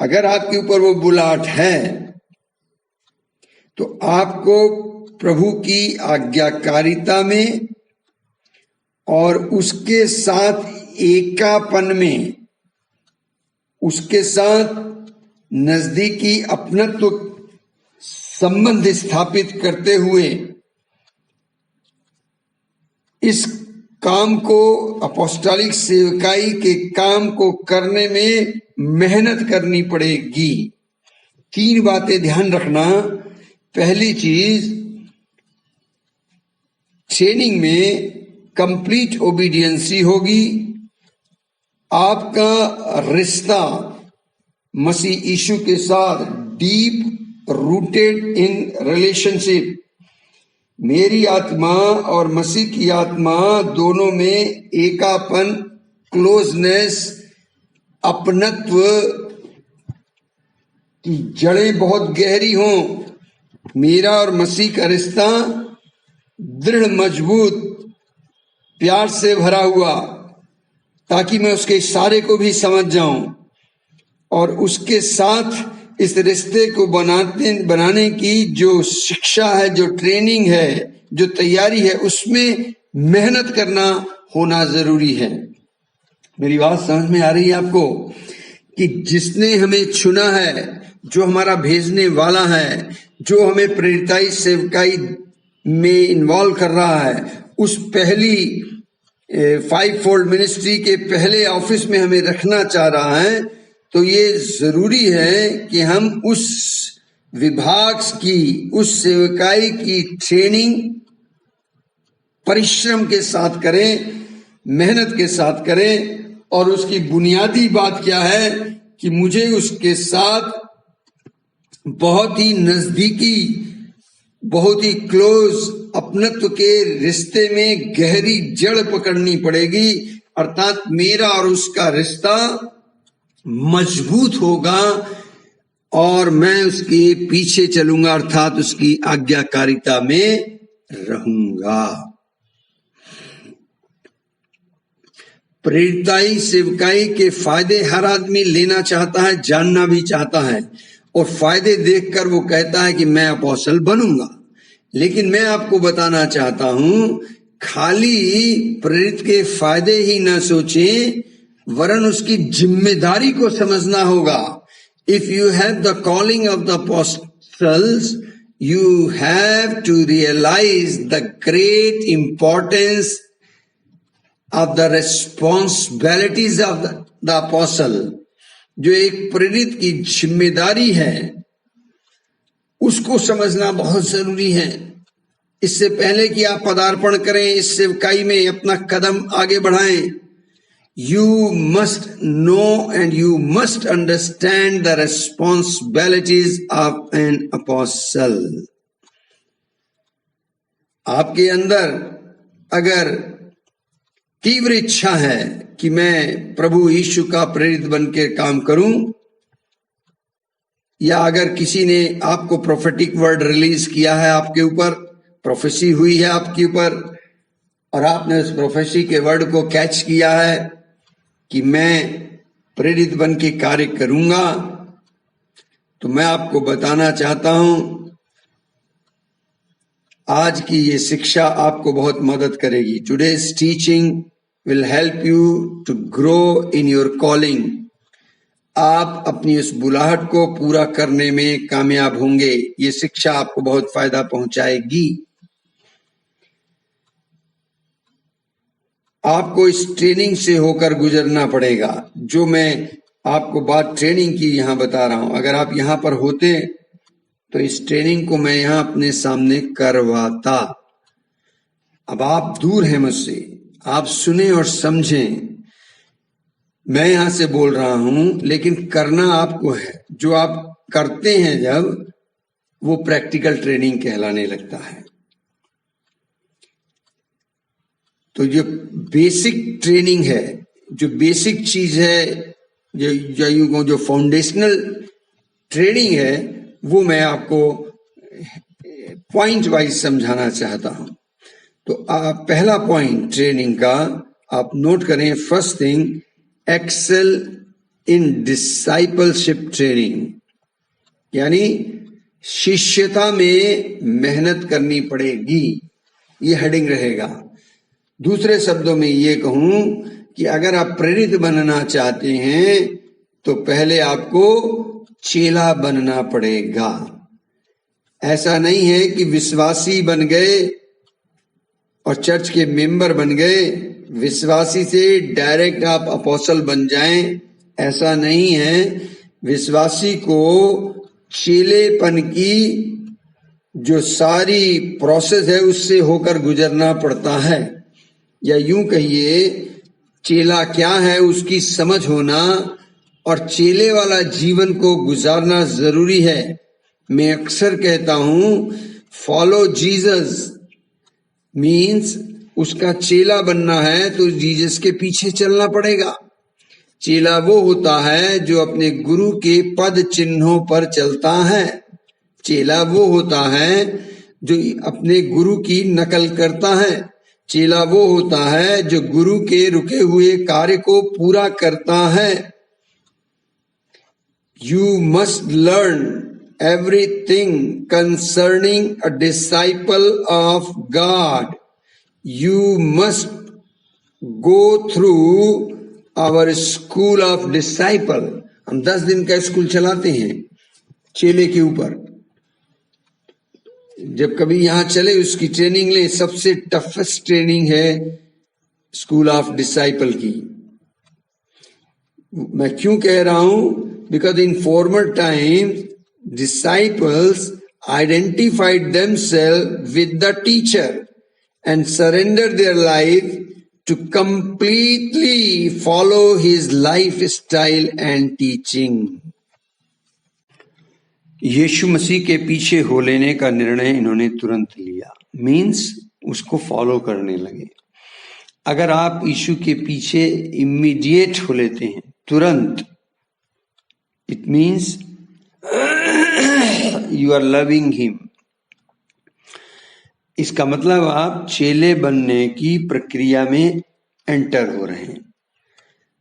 अगर आपके ऊपर वो बुलाहट है तो आपको प्रभु की आज्ञाकारिता में और उसके साथ एकापन में, उसके साथ नजदीकी अपनत्व संबंध स्थापित करते हुए इस काम को, अपोस्टोलिक सेवकाई के काम को करने में मेहनत करनी पड़ेगी। 3 बातें ध्यान रखना। पहली चीज, ट्रेनिंग में कंप्लीट ओबीडियंसी होगी। आपका रिश्ता मसीह यीशु के साथ डीप रूटेड इन रिलेशनशिप, मेरी आत्मा और मसीह की आत्मा दोनों में एकापन, क्लोजनेस, अपनत्व की जड़ें बहुत गहरी हों। मेरा और मसीह का रिश्ता दृढ़, मजबूत, प्यार से भरा हुआ, ताकि मैं उसके इशारे को भी समझ जाऊं और उसके साथ इस रिश्ते को बनाने की जो शिक्षा है, जो ट्रेनिंग है, जो तैयारी है, उसमें मेहनत करना होना जरूरी है। मेरी बात समझ में आ रही है आपको? कि जिसने हमें चुना है, जो हमारा भेजने वाला है, जो हमें प्रेरिताई सेवकाई में इन्वॉल्व कर रहा है, उस पहली 5 फोल्ड मिनिस्ट्री के पहले ऑफिस में हमें रखना चाह रहा है, तो ये जरूरी है कि हम उस विभाग की, उस सेवकाई की ट्रेनिंग परिश्रम के साथ करें, मेहनत के साथ करें। और उसकी बुनियादी बात क्या है कि मुझे उसके साथ बहुत ही नजदीकी, बहुत ही क्लोज अपनत्व के रिश्ते में गहरी जड़ पकड़नी पड़ेगी, अर्थात मेरा और उसका रिश्ता मजबूत होगा और मैं उसके पीछे चलूंगा, अर्थात उसकी आज्ञाकारिता में रहूंगा। प्रेरिताई सेवकाई के फायदे हर आदमी लेना चाहता है, जानना भी चाहता है, और फायदे देखकर वो कहता है कि मैं अपोस्टल बनूंगा। लेकिन मैं आपको बताना चाहता हूं, खाली प्रेरित के फायदे ही न सोचें, वरन उसकी जिम्मेदारी को समझना होगा। If you have the calling of the apostles, you have to realise the great importance of the responsibilities of the apostle। जो एक प्रेरित की जिम्मेदारी है उसको समझना बहुत जरूरी है। इससे पहले कि आप पदार्पण करें, इस सेवकाई में अपना कदम आगे बढ़ाएं, you must know and you must understand the responsibilities of an apostle। आपके अंदर अगर तीव्र इच्छा है कि मैं प्रभु यीशु का प्रेरित बनकर काम करूं, या अगर किसी ने आपको प्रोफेटिक वर्ड रिलीज किया है, आपके ऊपर प्रोफेसी हुई है आपके ऊपर, और आपने उस प्रोफेसी के वर्ड को कैच किया है कि मैं प्रेरित बन के कार्य करूंगा, तो मैं आपको बताना चाहता हूं आज की ये शिक्षा आपको बहुत मदद करेगी। Today's teaching will help you to grow in your calling. आप अपनी उस बुलाहट को पूरा करने में कामयाब होंगे। ये शिक्षा आपको बहुत फायदा पहुंचाएगी। आपको इस ट्रेनिंग से होकर गुजरना पड़ेगा। जो मैं आपको बात ट्रेनिंग की यहां बता रहा हूं, अगर आप यहां पर होते तो इस ट्रेनिंग को मैं यहां अपने सामने करवाता। अब आप दूर हैं मुझसे, आप सुने और समझें। मैं यहां से बोल रहा हूं, लेकिन करना आपको है। जो आप करते हैं जब, वो प्रैक्टिकल ट्रेनिंग कहलाने लगता है। तो जो बेसिक ट्रेनिंग है, जो बेसिक चीज है, जो फाउंडेशनल ट्रेनिंग है, वो मैं आपको पॉइंट वाइज समझाना चाहता हूं। तो पहला पॉइंट ट्रेनिंग का आप नोट करें। First thing, excel in discipleship training, यानी शिष्यता में मेहनत करनी पड़ेगी, ये हेडिंग रहेगा। दूसरे शब्दों में ये कहूं कि अगर आप प्रेरित बनना चाहते हैं तो पहले आपको चेला बनना पड़ेगा। ऐसा नहीं है कि विश्वासी बन गए और चर्च के मेंबर बन गए, विश्वासी से डायरेक्ट आप अपोस्टल बन जाएं, ऐसा नहीं है। विश्वासी को चेलेपन की जो सारी प्रोसेस है उससे होकर गुजरना पड़ता है, या यूं कहिए चेला क्या है उसकी समझ होना और चेले वाला जीवन को गुजारना जरूरी है। मैं अक्सर कहता हूं, फॉलो जीसस मीन्स उसका चेला बनना है तो जीसस के पीछे चलना पड़ेगा। चेला वो होता है जो अपने गुरु के पद चिन्हों पर चलता है। चेला वो होता है जो अपने गुरु की नकल करता है। चेला वो होता है जो गुरु के रुके हुए कार्य को पूरा करता है। You must learn everything concerning a disciple of God. You must go through our school of disciple। हम 10 दिन का स्कूल चलाते हैं चेले के ऊपर। जब कभी यहां चले उसकी ट्रेनिंग ले। सबसे टफेस्ट ट्रेनिंग है स्कूल ऑफ डिसाइपल की। मैं क्यों कह रहा हूं? Because in farmer time disciples identified themselves with the teacher and surrendered their life to completely follow his lifestyle and teaching. यीशु मसीह के पीछे हो लेने का निर्णय इन्होंने तुरंत लिया, मीन्स उसको फॉलो करने लगे। अगर आप यीशु के पीछे इमीडिएट हो लेते हैं, तुरंत, it means you are loving him. इसका मतलब आप चेले बनने की प्रक्रिया में एंटर हो रहे हैं।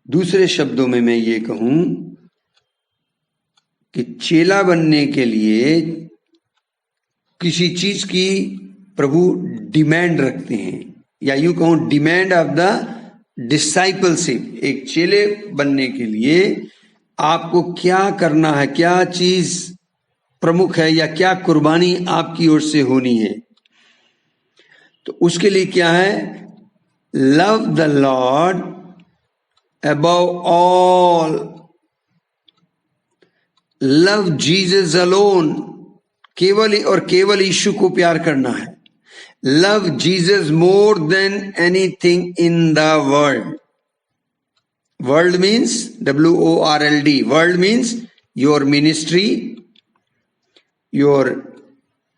दूसरे शब्दों में मैं ये कहूं कि चेला बनने के लिए किसी चीज की प्रभु डिमांड रखते हैं, या यूं कहूं डिमांड ऑफ द डिसाइपलशिप। एक चेले बनने के लिए आपको क्या करना है, क्या चीज प्रमुख है, या क्या कुर्बानी आपकी ओर से होनी है। तो उसके लिए क्या है? Love the lord above all, love Jesus alone, केवल और केवल यीशु को प्यार करना है। Love Jesus more than anything in the world. World means WORLD, world means your ministry, your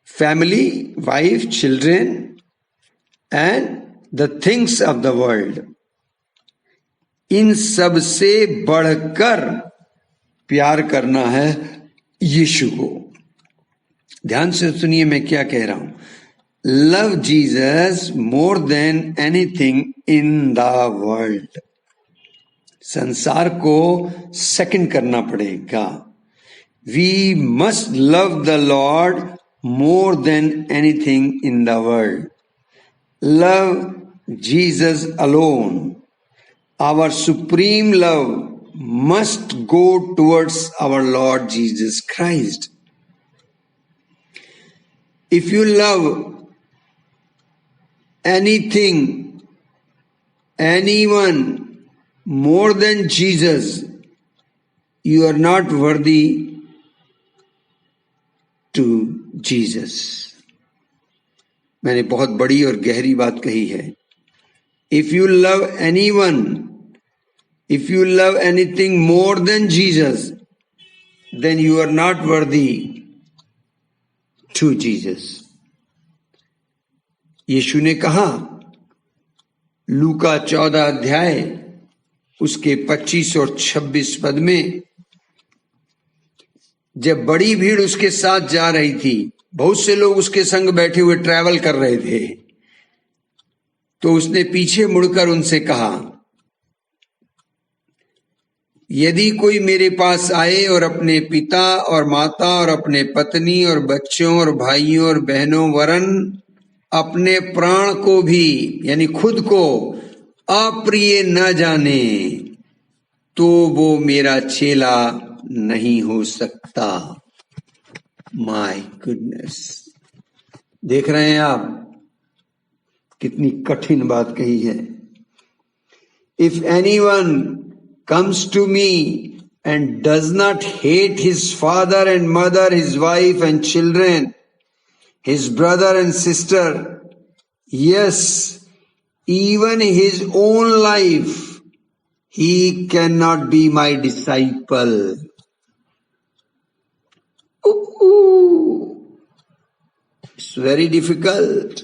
family, wife, children and the things of the world. इन सब से बढ़कर प्यार करना है यीशु को। ध्यान से सुनिए मैं क्या कह रहा हूं। Love Jesus more than anything in the world. संसार को सेकंड करना पड़ेगा। We must love the Lord more than anything in the world. Love Jesus alone. Our supreme love must go towards our Lord Jesus Christ. If you love anything, anyone more than Jesus, you are not worthy to Jesus. मैंने बहुत बड़ी और गहरी बात कही है। If you love anyone, if you love anything more than Jesus, then you are not worthy to Jesus. यीशु ने कहा लूका 14 अध्याय उसके 25 और 26 पद में, जब बड़ी भीड़ उसके साथ जा रही थी, बहुत से लोग उसके संग बैठे हुए ट्रैवल कर रहे थे, तो उसने पीछे मुड़कर उनसे कहा, यदि कोई मेरे पास आए और अपने पिता और माता और अपने पत्नी और बच्चों और भाइयों और बहनों वरन अपने प्राण को भी, यानी खुद को अप्रिय न जाने, तो वो मेरा चेला नहीं हो सकता। माय गुडनेस, देख रहे हैं आप कितनी कठिन बात कही है। If anyone comes to me and does not hate his father and mother, his wife and children, his brother and sister, yes, even his own life, he cannot be my disciple. It's very difficult.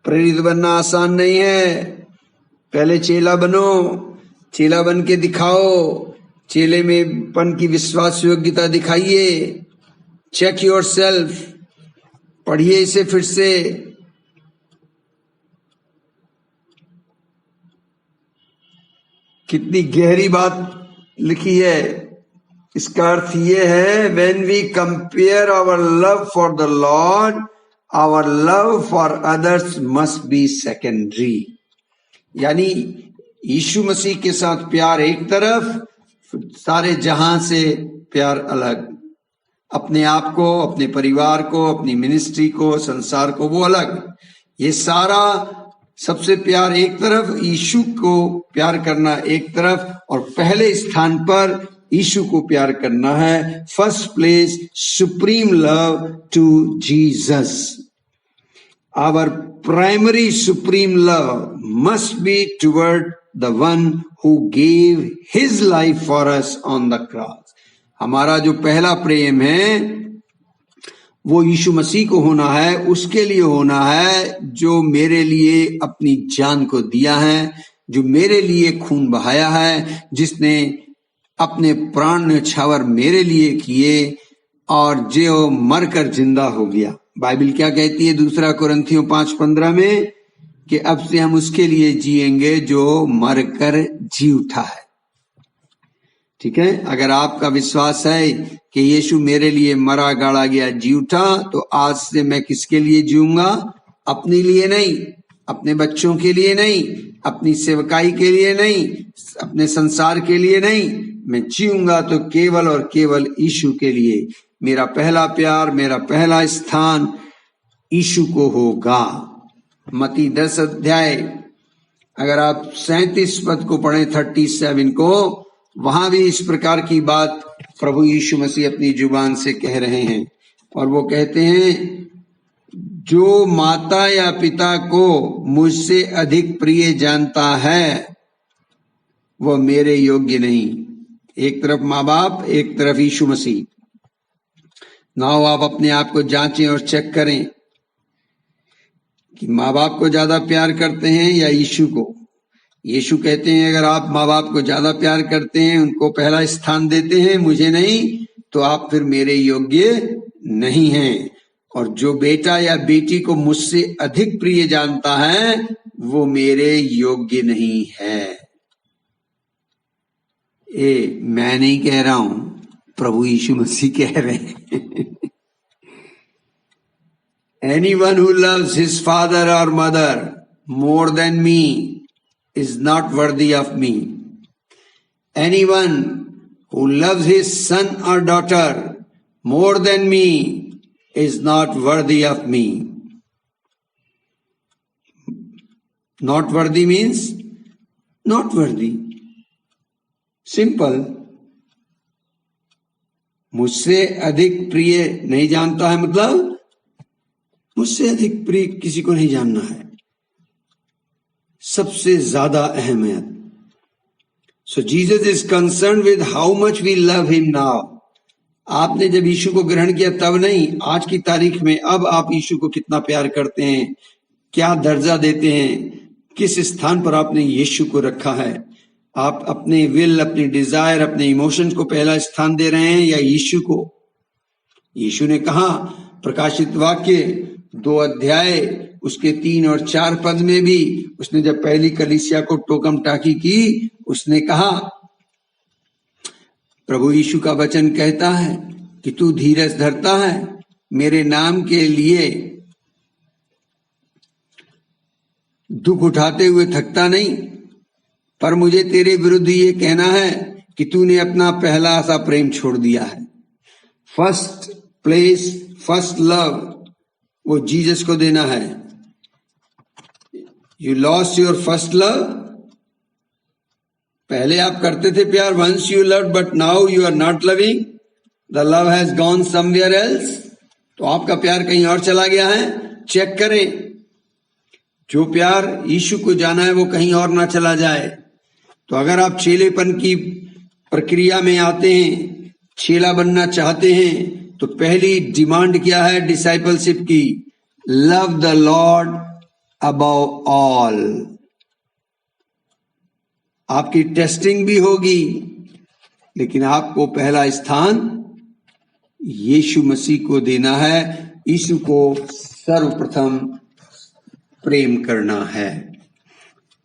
प्रेरित बनना आसान नहीं है। पहले चेला बनो, चेला बन के दिखाओ, चेले में पन की विश्वास योग्यता दिखाइए। चेक योर सेल्फ, पढ़िए इसे फिर से। कितनी गहरी बात लिखी है। इसका अर्थ ये है, when we compare our love for the Lord, our love for others must be secondary. यानी यीशु मसीह के साथ प्यार एक तरफ, सारे जहां से प्यार अलग। अपने आप को, अपने परिवार को, अपनी मिनिस्ट्री को, संसार को, वो अलग। ये सारा सबसे प्यार एक तरफ, यीशु को प्यार करना एक तरफ, और पहले स्थान पर यीशु को प्यार करना है। First place, supreme love to Jesus. Our primary supreme love must be toward the one who gave his life for us on the cross. हमारा जो पहला प्रेम है वो यीशु मसीह को होना है, उसके लिए होना है जो मेरे लिए अपनी जान को दिया है, जो मेरे लिए खून बहाया है, जिसने अपने प्राण न्यौछावर मेरे लिए किए और जो मरकर जिंदा हो गया। बाइबल क्या कहती है 2 कुरिन्थियों 5:15 में कि अब से हम उसके लिए जिएंगे जो मरकर जी उठा है। ठीक है, अगर आपका विश्वास है कि यीशु मेरे लिए मरा गाड़ा गया जी उठा, तो आज से मैं किसके लिए जीऊंगा? अपने लिए नहीं, अपने बच्चों के लिए नहीं, अपनी सेवकाई के लिए नहीं, अपने संसार के लिए नहीं, मैं जीऊंगा तो केवल और केवल यीशु के लिए। मेरा पहला प्यार, मेरा पहला स्थान यीशु को होगा। मत्ती 10 अध्याय अगर आप 37 पद को पढ़ें, 37 को, वहां भी इस प्रकार की बात प्रभु यीशु मसीह अपनी जुबान से कह रहे हैं। और वो कहते हैं, जो माता या पिता को मुझसे अधिक प्रिय जानता है वह मेरे योग्य नहीं। एक तरफ माँ बाप, एक तरफ यीशु मसीह। नाउ आप अपने आप को जांचें और चेक करें कि माँ बाप को ज्यादा प्यार करते हैं या यीशु को। यीशु कहते हैं अगर आप माँ बाप को ज्यादा प्यार करते हैं, उनको पहला स्थान देते हैं, मुझे नहीं, तो आप फिर मेरे योग्य नहीं हैं। और जो बेटा या बेटी को मुझसे अधिक प्रिय जानता है वो मेरे योग्य नहीं है। मैं नहीं कह रहा हूं, प्रभु यीशु मसीह कह रहे हैं। Anyone who loves his father or mother more than me is not worthy of me. Anyone who loves his son or daughter more than me is not worthy of me. Not worthy means not worthy. Simple. मुझसे अधिक प्रिय नहीं जानता है, मतलब मुझसे अधिक प्रिय किसी को नहीं जानना है। सबसे ज्यादा अहमियत। So Jesus is concern with how much we love him now. आपने जब यीशु को ग्रहण किया तब नहीं, आज की तारीख में अब आप यीशु को कितना प्यार करते हैं, क्या दर्जा देते हैं, किस स्थान पर आपने यीशु को रखा है। आप अपने विल, अपनी डिजायर, अपने इमोशंस को पहला स्थान दे रहे हैं या यीशु को? यीशु ने कहा प्रकाशित वाक्य 2 अध्याय उसके 3 और 4 पद में भी, उसने जब पहली कलीसिया को टोकम टाकी की, उसने कहा, प्रभु यीशु का वचन कहता है कि तू धीरज धरता है, मेरे नाम के लिए दुख उठाते हुए थकता नहीं, पर मुझे तेरे विरुद्ध ये कहना है कि तूने अपना पहला सा प्रेम छोड़ दिया है। फर्स्ट प्लेस, फर्स्ट लव वो जीसस को देना है। You lost your first love. पहले आप करते थे प्यार, once you love, but now you are not loving, the love has gone somewhere else. तो आपका प्यार कहीं और चला गया है। चेक करें, जो प्यार यीशु को जाना है वो कहीं और ना चला जाए। तो अगर आप चेलेपन की प्रक्रिया में आते हैं, चेला बनना चाहते हैं, तो पहली डिमांड क्या है डिसाइपलशिप की? Love the lord above all. आपकी टेस्टिंग भी होगी, लेकिन आपको पहला स्थान यीशु मसीह को देना है। यीशु को सर्वप्रथम प्रेम करना है।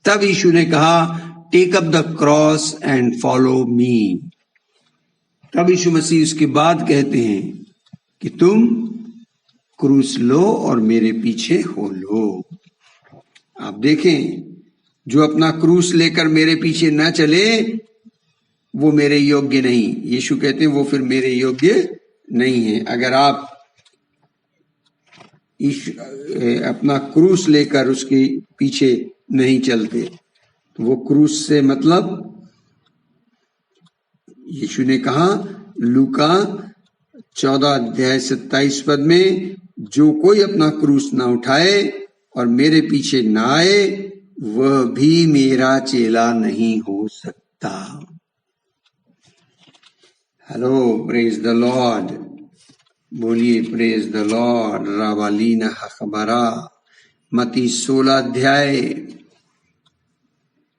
तब यीशु ने कहा take up the cross and follow me. तब यीशु मसीह उसके बाद कहते हैं कि तुम क्रूस लो और मेरे पीछे हो लो। आप देखें, जो अपना क्रूस लेकर मेरे पीछे न चले वो मेरे योग्य नहीं। यीशु कहते हैं वो फिर मेरे योग्य नहीं है। अगर आप अपना क्रूस लेकर उसके पीछे नहीं चलते। तो वो क्रूस से मतलब यीशु ने कहा लूका 14 अध्याय 27 पद में, जो कोई अपना क्रूस ना उठाए और मेरे पीछे ना आए वह भी मेरा चेला नहीं हो सकता। हेलो, प्रेज द लॉर्ड, बोलिए प्रेज द लॉर्ड। रावालीना हखबरा। मत्ती 16 अध्याय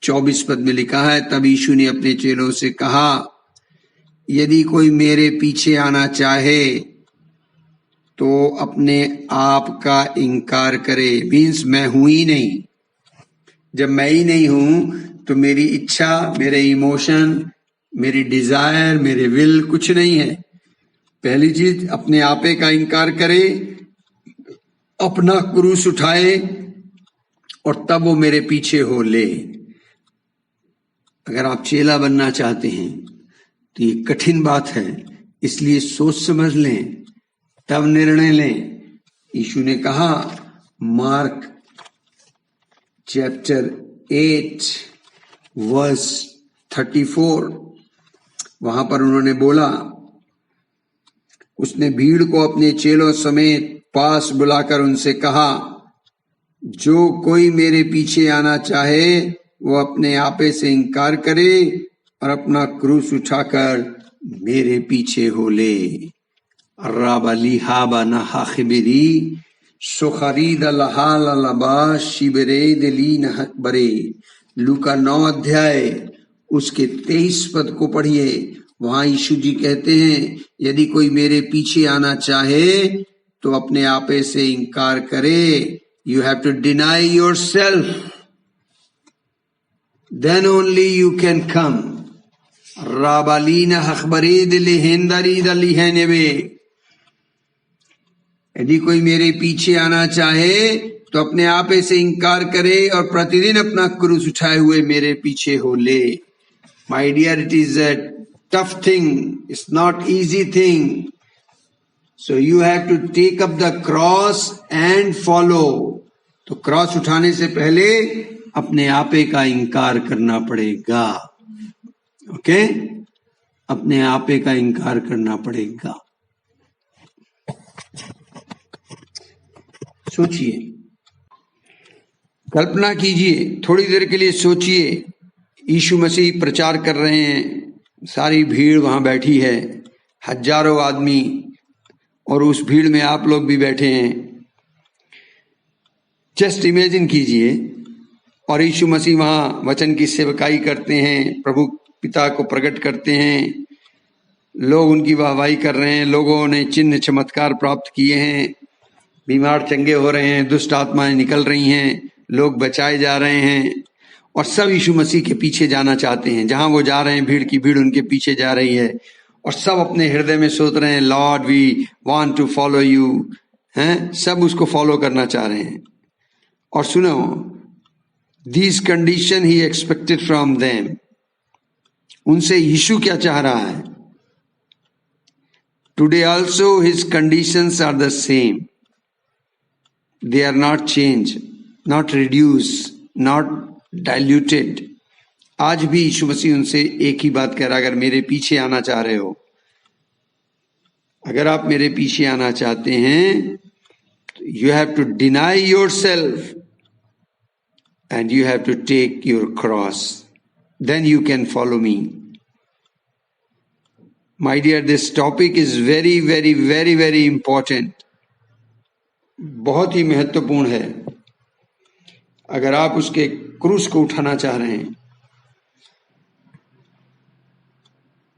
24 पद में लिखा है, तब यीशु ने अपने चेलों से कहा, यदि कोई मेरे पीछे आना चाहे तो अपने आप का इनकार करे। मीन्स मैं हूं ही नहीं। जब मैं ही नहीं हूं तो मेरी इच्छा, मेरे इमोशन, मेरी डिजायर, मेरे विल कुछ नहीं है। पहली चीज अपने आपे का इनकार करे, अपना क्रूस उठाए और तब वो मेरे पीछे हो ले। अगर आप चेला बनना चाहते हैं तो ये कठिन बात है, इसलिए सोच समझ लें तब निर्णय लें। यीशु ने कहा मार्क चैप्टर 8 वर्स 34, वहां पर उन्होंने बोला, उसने भीड़ को अपने चेलों समेत पास बुलाकर उनसे कहा, जो कोई मेरे पीछे आना चाहे वो अपने आपे से इनकार करे और अपना क्रूस उठाकर मेरे पीछे हो ले। राबली हाबा नहाखिबरी सुखरीद लहाल लबा शिबरे दली नहकबरे। लूका 9 अध्याय उसके 23 पद को पढ़िए। वहां यीशु जी कहते हैं, यदि कोई मेरे पीछे आना चाहे तो अपने आपे से इनकार करे। You have to deny your self, then only you can come. राबालीना हखबरे दिले हेंदरी दली है नेवे। यदि कोई मेरे पीछे आना चाहे तो अपने आपे से इनकार करे और प्रतिदिन अपना क्रूस उठाए हुए मेरे पीछे हो ले। My dear, it is a tough thing, it's not easy thing, so you have to take up the cross and follow। तो क्रॉस उठाने से पहले अपने आपे का इनकार करना पड़ेगा। ओके, अपने आपे का इनकार करना पड़ेगा। सोचिए, कल्पना कीजिए, थोड़ी देर के लिए सोचिए, यीशु मसीह प्रचार कर रहे हैं, सारी भीड़ वहां बैठी है, हजारों आदमी, और उस भीड़ में आप लोग भी बैठे हैं। जस्ट इमेजिन कीजिए, और यीशु मसीह वहां वचन की सेवकाई करते हैं, प्रभु पिता को प्रकट करते हैं, लोग उनकी वाहवाही कर रहे हैं, लोगों ने चिन्ह चमत्कार प्राप्त किए हैं, बीमार चंगे हो रहे हैं, दुष्ट आत्माएं निकल रही हैं, लोग बचाए जा रहे हैं, और सब यीशु मसीह के पीछे जाना चाहते हैं। जहां वो जा रहे हैं, भीड़ की भीड़ उनके पीछे जा रही है, और सब अपने हृदय में सोच रहे हैं, Lord we want to follow you, हैं, सब उसको फॉलो करना चाह रहे हैं। और सुनो, this condition he expected from them. उनसे यीशु क्या चाह रहा है? Today also his conditions are the same, they are not change, not reduce, not diluted. आज भी यीशु मसीह उनसे एक ही बात कह रहा है, अगर मेरे पीछे आना चाह रहे हो, अगर आप मेरे पीछे आना चाहते हैं, you have to deny your self and you have to take your cross, then you can follow me. My dear, this topic is very very very very important, बहुत ही महत्वपूर्ण है। अगर आप उसके क्रूस को उठाना चाह रहे हैं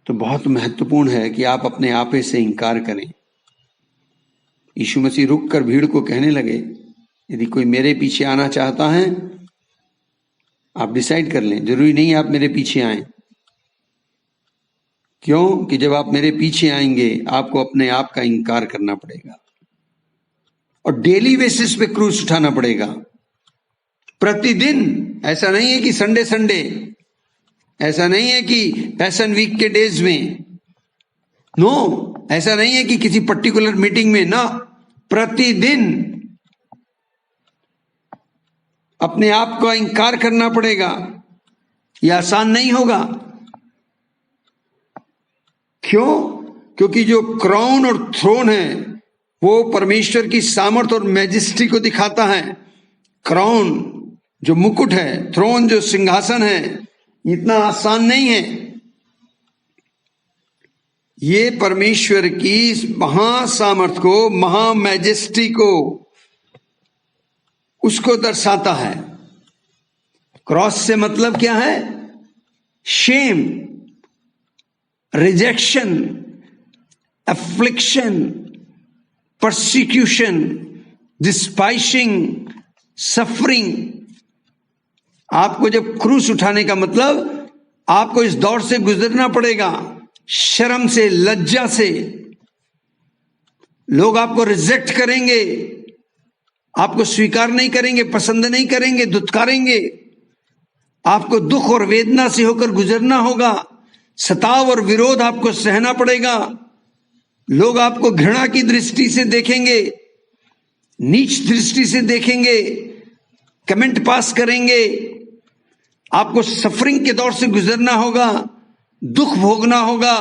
तो बहुत महत्वपूर्ण है कि आप अपने आपे से इनकार करें। यीशु मसीह रुक कर भीड़ को कहने लगे, यदि कोई मेरे पीछे आना चाहता है, आप डिसाइड कर लें, जरूरी नहीं आप मेरे पीछे आएं। क्यों? कि जब आप मेरे पीछे आएंगे आपको अपने आप का इनकार करना पड़ेगा और डेली बेसिस पे क्रूस उठाना पड़ेगा, प्रतिदिन। ऐसा नहीं है कि संडे संडे, ऐसा नहीं है कि पैशन वीक के डेज में, नो, ऐसा नहीं है कि किसी पर्टिकुलर मीटिंग में, ना, प्रतिदिन अपने आप का इंकार करना पड़ेगा। यह आसान नहीं होगा। क्यों? क्योंकि जो क्राउन और थ्रोन है वो परमेश्वर की सामर्थ और मैजेस्टी को दिखाता है। क्राउन जो मुकुट है, थ्रोन जो सिंहासन है, इतना आसान नहीं है। ये परमेश्वर की महासामर्थ को, महामैजेस्टी को, उसको दर्शाता है। क्रॉस से मतलब क्या है? Shame, rejection, affliction, persecution, despising, suffering. आपको जब क्रूस उठाने का मतलब, आपको इस दौर से गुजरना पड़ेगा। शर्म से, लज्जा से। लोग आपको रिजेक्ट करेंगे, आपको स्वीकार नहीं करेंगे, पसंद नहीं करेंगे, दुत्कारेंगे। आपको दुख और वेदना से होकर गुजरना होगा। सताव और विरोध आपको सहना पड़ेगा। लोग आपको घृणा की दृष्टि से देखेंगे, नीच दृष्टि से देखेंगे, कमेंट पास करेंगे। आपको सफरिंग के दौर से गुजरना होगा, दुख भोगना होगा,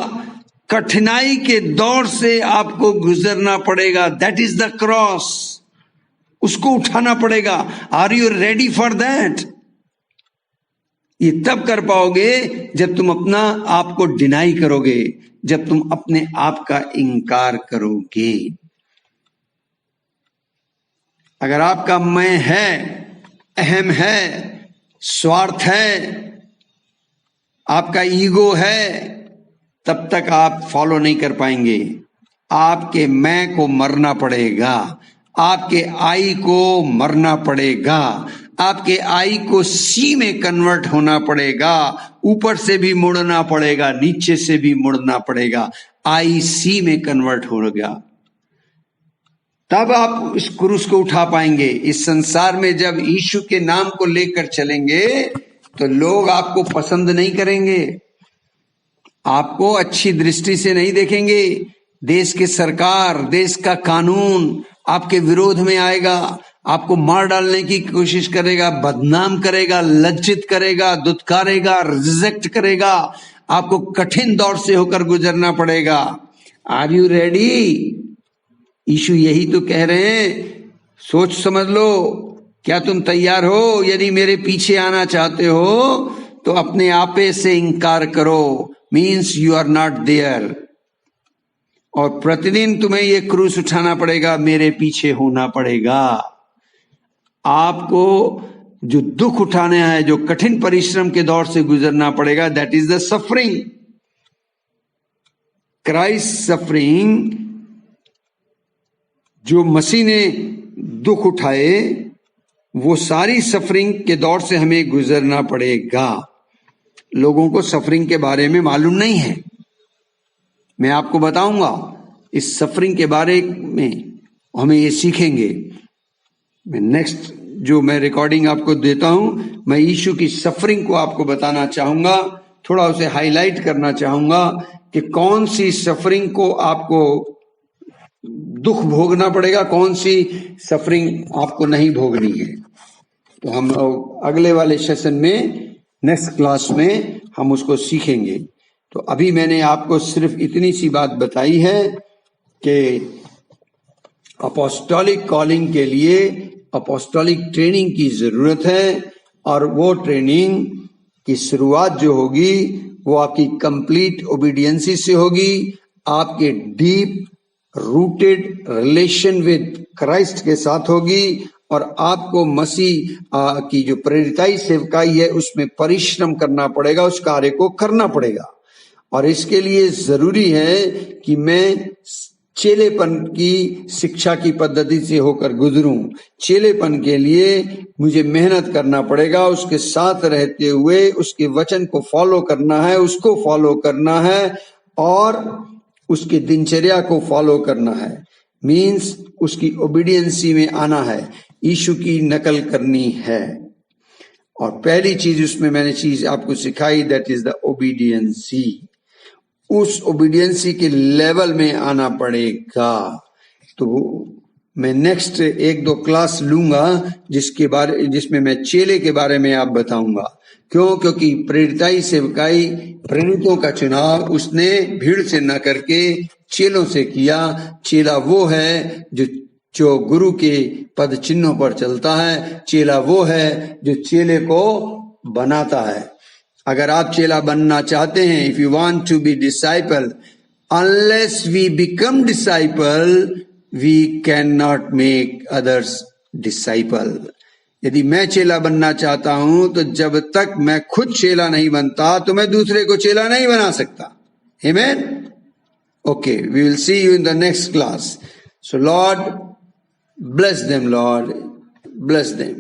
कठिनाई के दौर से आपको गुजरना पड़ेगा। That is the cross. उसको उठाना पड़ेगा। Are you ready for that? ये तब कर पाओगे जब तुम अपना आप को डिनाई करोगे, जब तुम अपने आप का इंकार करोगे। अगर आपका मैं है, अहम है, स्वार्थ है, आपका ईगो है, तब तक आप फॉलो नहीं कर पाएंगे। आपके मैं को मरना पड़ेगा, आपके आई को मरना पड़ेगा, आपके आई को सी में कन्वर्ट होना पड़ेगा। ऊपर से भी मुड़ना पड़ेगा, नीचे से भी मुड़ना पड़ेगा। आई सी में कन्वर्ट होगा, तब आप इस क्रूस को उठा पाएंगे। इस संसार में जब यीशु के नाम को लेकर चलेंगे तो लोग आपको पसंद नहीं करेंगे, आपको अच्छी दृष्टि से नहीं देखेंगे। देश के सरकार, देश का कानून आपके विरोध में आएगा, आपको मार डालने की कोशिश करेगा, बदनाम करेगा, लज्जित करेगा, दुत्कारेगा, रिजेक्ट करेगा। आपको कठिन दौर से होकर गुजरना पड़ेगा। Are you ready? यीशु यही तो कह रहे हैं। सोच समझ लो, क्या तुम तैयार हो? यदि मेरे पीछे आना चाहते हो तो अपने आपे से इंकार करो, means you are not there. और प्रतिदिन तुम्हें ये क्रूस उठाना पड़ेगा, मेरे पीछे होना पड़ेगा। आपको जो दुख उठाना है, जो कठिन परिश्रम के दौर से गुजरना पड़ेगा, that is the suffering. Christ suffering, जो मसीह ने दुख उठाए, वो सारी सफरिंग के दौर से हमें गुजरना पड़ेगा। लोगों को सफरिंग के बारे में मालूम नहीं है। मैं आपको बताऊंगा इस सफरिंग के बारे में, हमें ये सीखेंगे। मैं नेक्स्ट जो मैं रिकॉर्डिंग आपको देता हूं, मैं यीशु की सफरिंग को आपको बताना चाहूंगा, थोड़ा उसे हाईलाइट करना चाहूंगा कि कौन सी सफरिंग को आपको दुख भोगना पड़ेगा, कौन सी सफरिंग आपको नहीं भोगनी है। तो हम अगले वाले सेशन में, नेक्स्ट क्लास में हम उसको सीखेंगे। तो अभी मैंने आपको सिर्फ इतनी सी बात बताई है कि अपोस्टोलिक कॉलिंग के लिए अपोस्टोलिक ट्रेनिंग की जरूरत है, और वो ट्रेनिंग की शुरुआत जो होगी वो आपकी कंप्लीट ओबीडियंसी से होगी, आपके deep rooted relation with Christ के साथ होगी, और आपको मसीह की जो प्रेरिताई सेवकाई है उसमें परिश्रम करना पड़ेगा, उस कार्य को करना पड़ेगा। और इसके लिए जरूरी है कि मैं चेलेपन की शिक्षा की पद्धति से होकर गुजरूं। चेलेपन के लिए मुझे मेहनत करना पड़ेगा, उसके साथ रहते हुए उसके वचन को फॉलो करना है, उसको फॉलो करना है, और उसकी दिनचर्या को फॉलो करना है। मीन्स उसकी ओबीडियंसी में आना है, यीशु की नकल करनी है। और पहली चीज उसमें मैंने चीज आपको सिखाई, दैट इज द ओबीडियंसी। उस ओबीडियंसी के लेवल में आना पड़ेगा। तो मैं नेक्स्ट 1-2 क्लास लूंगा जिसमें मैं चेले के बारे में आप बताऊंगा। क्यों? क्योंकि प्रेरिताई सेवकाई, प्रेरितों का चुनाव उसने भीड़ से न करके चेलों से किया। चेला वो है जो गुरु के पद चिन्हों पर चलता है। चेला वो है जो चेले को बनाता है। अगर आप चेला बनना चाहते हैं, if you want to be disciple, unless we become disciple we can not make others disciple. यदि मैं चेला बनना चाहता हूं तो जब तक मैं खुद चेला नहीं बनता तो मैं दूसरे को चेला नहीं बना सकता। आमीन। Okay, we will see you in the next class. So Lord bless them, Lord, bless them.